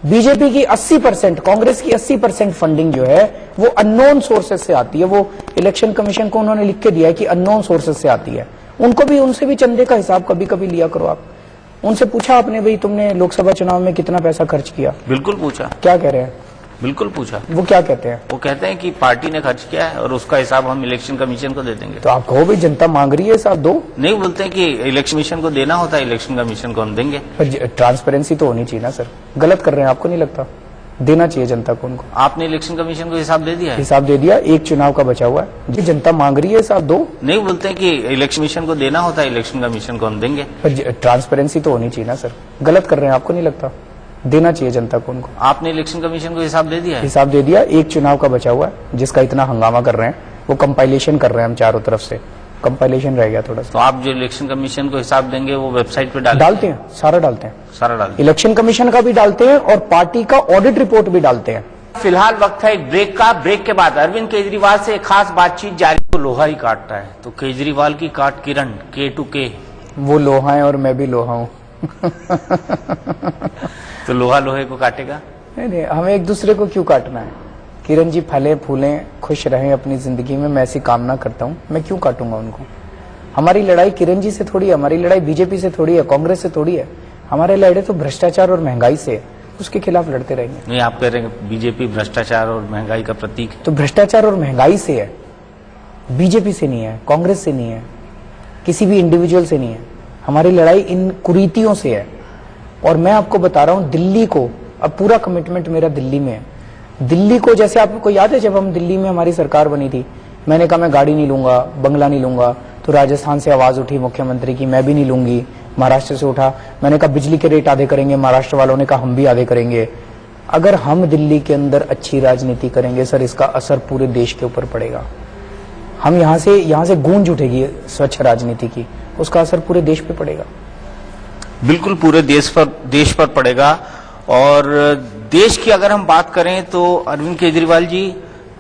बीजेपी की 80%, कांग्रेस की 80% फंडिंग जो है वो अननोन सोर्सेस से आती है। वो इलेक्शन कमीशन को उन्होंने लिख के दिया है कि अननोन सोर्सेस से आती है। उनसे भी चंदे का हिसाब कभी कभी लिया करो आप। उनसे पूछा आपने, भाई तुमने लोकसभा चुनाव में कितना पैसा खर्च किया? बिल्कुल पूछा। क्या कह रहे हैं? बिल्कुल पूछा। वो क्या कहते हैं? वो कहते हैं कि पार्टी ने खर्च किया है और उसका हिसाब हम इलेक्शन कमीशन को दे देंगे। तो आप कहो भाई जनता मांग रही है हिसाब दो। नहीं, बोलते हैं कि इलेक्शन कमीशन को देना होता है, इलेक्शन कमीशन को हम देंगे। ट्रांसपेरेंसी तो होनी चाहिए ना सर, गलत कर रहे हैं, आपको नहीं लगता? देना चाहिए जनता को उनको। आपने इलेक्शन कमीशन को हिसाब दे दिया है? हिसाब दे दिया, एक चुनाव का बचा हुआ है जी, जनता मांग रही है हिसाब दो। नहीं, बोलते हैं कि इलेक्शन कमीशन को देना होता है, इलेक्शन कमीशन को हम देंगे। ट्रांसपेरेंसी तो होनी चाहिए ना सर, गलत कर रहे हैं, आपको नहीं लगता? देना चाहिए जनता को उनको। आपने इलेक्शन कमीशन को हिसाब दे दिया है? हिसाब दे दिया, एक चुनाव का बचा हुआ है जिसका इतना हंगामा कर रहे हैं, वो कंपाइलेशन कर रहे हैं हम चारों तरफ से, कंपाइलेशन रह गया थोड़ा सा। तो आप जो इलेक्शन कमीशन को हिसाब देंगे वो वेबसाइट पे डालते हैं, सारा डालते हैं, सारा डालते हैं। इलेक्शन कमीशन का भी डालते हैं और पार्टी का ऑडिट रिपोर्ट भी डालते हैं। फिलहाल वक्त है एक ब्रेक का। ब्रेक के बाद अरविंद केजरीवाल से एक खास बातचीत जारी। तो लोहा ही काटता है, तो केजरीवाल की काट किरण K2K। वो लोहा है और मैं भी लोहा हूँ। तो लोहा लोहे को काटेगा? नहीं, हमें एक दूसरे को क्यों काटना है? किरण जी फले फूलें, खुश रहें अपनी जिंदगी में, मैं ऐसी कामना करता हूँ, मैं क्यों काटूंगा उनको? हमारी लड़ाई किरण जी से थोड़ी है, हमारी लड़ाई बीजेपी से थोड़ी है, कांग्रेस से थोड़ी है। हमारे लड़ाई तो भ्रष्टाचार और महंगाई से है, उसके खिलाफ लड़ते रहेंगे। नहीं, आप कह रहे हैं बीजेपी भ्रष्टाचार और महंगाई का प्रतीक है। तो भ्रष्टाचार और महंगाई से है, बीजेपी से नहीं है, कांग्रेस से नहीं है, किसी भी इंडिविजुअल से नहीं है। हमारी लड़ाई इन कुरीतियों से है। और मैं आपको बता रहा हूं, दिल्ली को, अब पूरा कमिटमेंट मेरा दिल्ली में है। दिल्ली को, जैसे आपको याद है जब हम दिल्ली में हमारी सरकार बनी थी, मैंने कहा मैं गाड़ी नहीं लूंगा, बंगला नहीं लूंगा, तो राजस्थान से आवाज उठी मुख्यमंत्री की मैं भी नहीं लूंगी। महाराष्ट्र से उठा, मैंने कहा बिजली के रेट आधे करेंगे, महाराष्ट्र वालों ने कहा हम भी आधे करेंगे। अगर हम दिल्ली के अंदर अच्छी राजनीति करेंगे सर, इसका असर पूरे देश के ऊपर पड़ेगा। हम यहाँ से गूंज उठेगी स्वच्छ राजनीति की, उसका असर पूरे देश पे पड़ेगा। बिल्कुल पूरे देश पर पड़ेगा। और देश की अगर हम बात करें तो अरविंद केजरीवाल जी,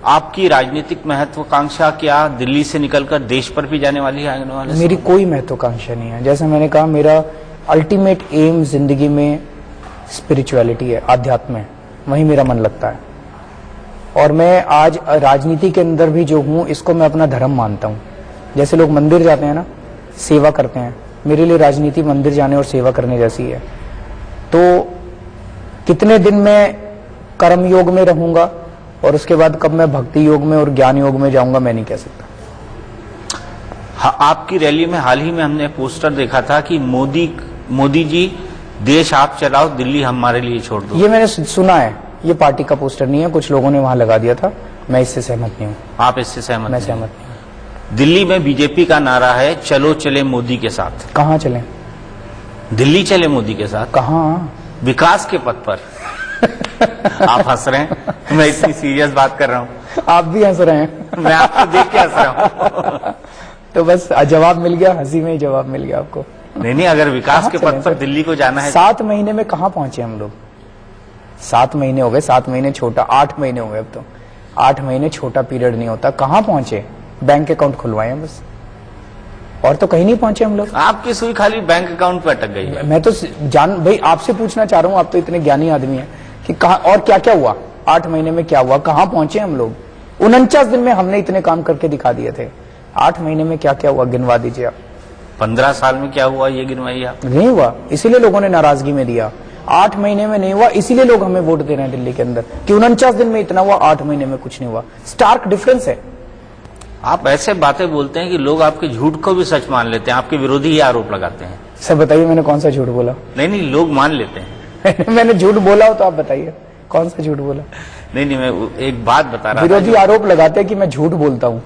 आपकी राजनीतिक महत्वाकांक्षा क्या दिल्ली से निकलकर देश पर भी जाने वाली है आने वाले? मेरी कोई महत्वाकांक्षा नहीं है। जैसे मैंने कहा, मेरा अल्टीमेट एम जिंदगी में स्पिरिचुअलिटी है, आध्यात्म है, वहीं मेरा मन लगता है। और मैं आज राजनीति के अंदर भी जो हूं, इसको मैं अपना धर्म मानता हूं। जैसे लोग मंदिर जाते हैं ना, सेवा करते हैं, मेरे लिए राजनीति मंदिर जाने और सेवा करने जैसी है। तो कितने दिन मैं कर्म योग में रहूंगा और उसके बाद कब मैं भक्ति योग में और ज्ञान योग में जाऊंगा, मैं नहीं कह सकता। हाँ, आपकी रैली में हाल ही में हमने पोस्टर देखा था कि मोदी जी देश आप चलाओ, दिल्ली हमारे लिए छोड़ दो। ये मैंने सुना है, ये पार्टी का पोस्टर नहीं है, कुछ लोगों ने वहां लगा दिया था। मैं इससे सहमत नहीं हूँ। आप इससे सहमत? मैं सहमत नहीं हूँ। दिल्ली में बीजेपी का नारा है, चलो चले मोदी के साथ। कहाँ चले? दिल्ली चले मोदी के साथ? कहाँ? विकास के पथ पर। आप हंस रहे हैं, मैं इतनी सीरियस बात कर रहा हूँ। आप भी हंस रहे हैं। मैं आपको देख के हंस रहा हूँ। तो बस जवाब मिल गया, हंसी में ही जवाब मिल गया आपको। नहीं, अगर विकास के पथ पर दिल्ली को जाना है। 7 महीने में कहाँ पहुंचे हम लोग? 7 महीने हो गए, 7 महीने छोटा, 8 महीने हो गए अब तो। 8 महीने छोटा पीरियड नहीं होता। कहां पहुंचे? बैंक अकाउंट खुलवाए हैं बस, और तो कहीं नहीं पहुंचे हम लोग। आपकी सुई खाली बैंक अकाउंट पे अटक गई है। मैं तो भाई आपसे पूछना चाह रहा हूं, आप तो इतने ज्ञानी आदमी हैं कि कहा और क्या क्या हुआ 8 महीने में, क्या हुआ, कहां पहुंचे हम लोग? 49 दिन में हमने इतने काम करके दिखा दिए थे। 8 महीने में क्या क्या हुआ, गिनवा दीजिए आप। 15 साल में क्या हुआ ये गिनवाइए आप। नहीं हुआ, इसीलिए लोगों ने नाराजगी में दिया। 8 महीने में नहीं हुआ, इसीलिए लोग हमें वोट दे रहे हैं दिल्ली के अंदर कि 49 दिन में इतना हुआ, 8 महीने में कुछ नहीं हुआ। स्टार्क डिफरेंस है। आप ऐसे बातें बोलते हैं कि लोग आपके झूठ को भी सच मान लेते हैं, आपके विरोधी ही आरोप लगाते हैं। सर बताइए मैंने कौन सा झूठ बोला? नहीं, लोग मान लेते हैं। मैंने झूठ बोला हो तो आप बताइए कौन सा झूठ बोला? नहीं, मैं एक बात बता रहा था। विरोधी आरोप लगाते हैं कि मैं झूठ बोलता हूँ,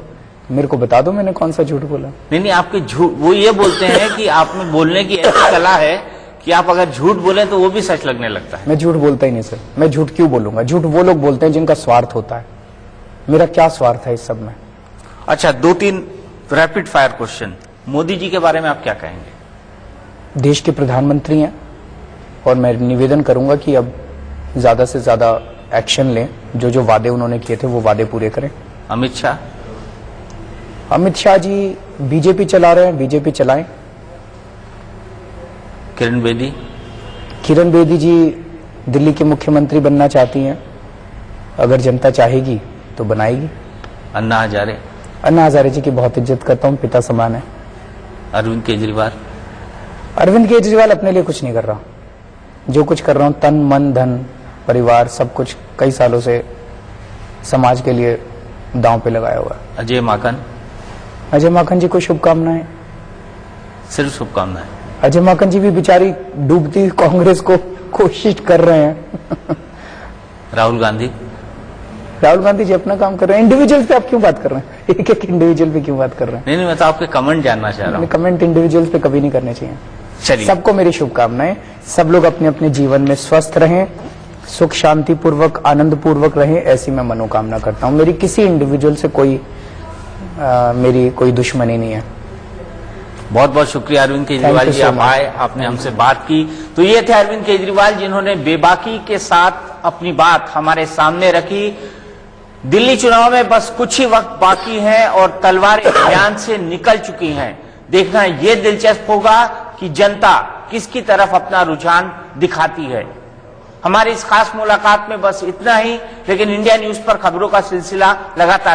मेरे को बता दो मैंने कौन सा झूठ बोला। नहीं, आपके झूठ, वो ये बोलते हैं कि आप में बोलने की ऐसी कला है कि आप अगर झूठ बोले तो वो भी सच लगने लगता है। मैं झूठ बोलता ही नहीं सर, मैं झूठ क्यों बोलूंगा? झूठ वो लोग बोलते हैं जिनका स्वार्थ होता है, मेरा क्या स्वार्थ है इस सब में? अच्छा, 2-3 rapid fire question. Modi ji के बारे में आप क्या कहेंगे? देश के प्रधानमंत्री हैं और मैं निवेदन करूंगा कि अब ज्यादा से ज्यादा एक्शन लें, जो वादे उन्होंने किए थे वो वादे पूरे करें। अमित शाह? अमित शाह जी बीजेपी चला रहे हैं, बीजेपी चलाएं। किरण बेदी? किरण बेदी जी दिल्ली के मुख्यमंत्री बनना चाहती हैं, अगर जनता चाहेगी तो बनाएगी। अन्ना हजारे? अन्ना हजारे जी की बहुत इज्जत करता हूं, पिता समान है। अरविंद केजरीवाल? अरविंद केजरीवाल अपने लिए कुछ नहीं कर रहा, जो कुछ कर रहा हूं तन मन धन परिवार सब कुछ कई सालों से समाज के लिए दांव पे लगाया हुआ है। अजय माकन? अजय माकन जी को शुभकामनाएं। सिर्फ शुभकामनाएं? अजय माकन जी भी बेचारी डूबती कांग्रेस को कोशिश कर रहे हैं। राहुल गांधी? राहुल गांधी जी अपना काम कर रहे हैं। इंडिविजुअल पे आप क्यों बात कर रहे हैं? एक एक इंडिविजुअल पे क्यों बात कर रहे हैं? नहीं, मैं तो आपके कमेंट जानना चाह रहा हूँ। कमेंट इंडिविजुअल्स पे कभी नहीं करने चाहिए। चलिए, सबको मेरी शुभकामनाएं। सब लोग अपने अपने जीवन में स्वस्थ रहें, सुख शांति पूर्वक आनंद पूर्वक रहें, ऐसी मैं मनोकामना करता हूं। मेरी किसी इंडिविजुअल से मेरी कोई दुश्मनी नहीं है। बहुत बहुत शुक्रिया अरविंद केजरीवाल जी, आप आए, आपने हमसे बात की। तो ये थे अरविंद केजरीवाल जिन्होंने बेबाकी के साथ अपनी बात हमारे सामने रखी। दिल्ली चुनाव में बस कुछ ही वक्त बाकी है और तलवारें अभियान से निकल चुकी हैं। देखना ये दिलचस्प होगा कि जनता किसकी तरफ अपना रुझान दिखाती है। हमारी इस खास मुलाकात में बस इतना ही, लेकिन इंडिया न्यूज पर खबरों का सिलसिला लगातार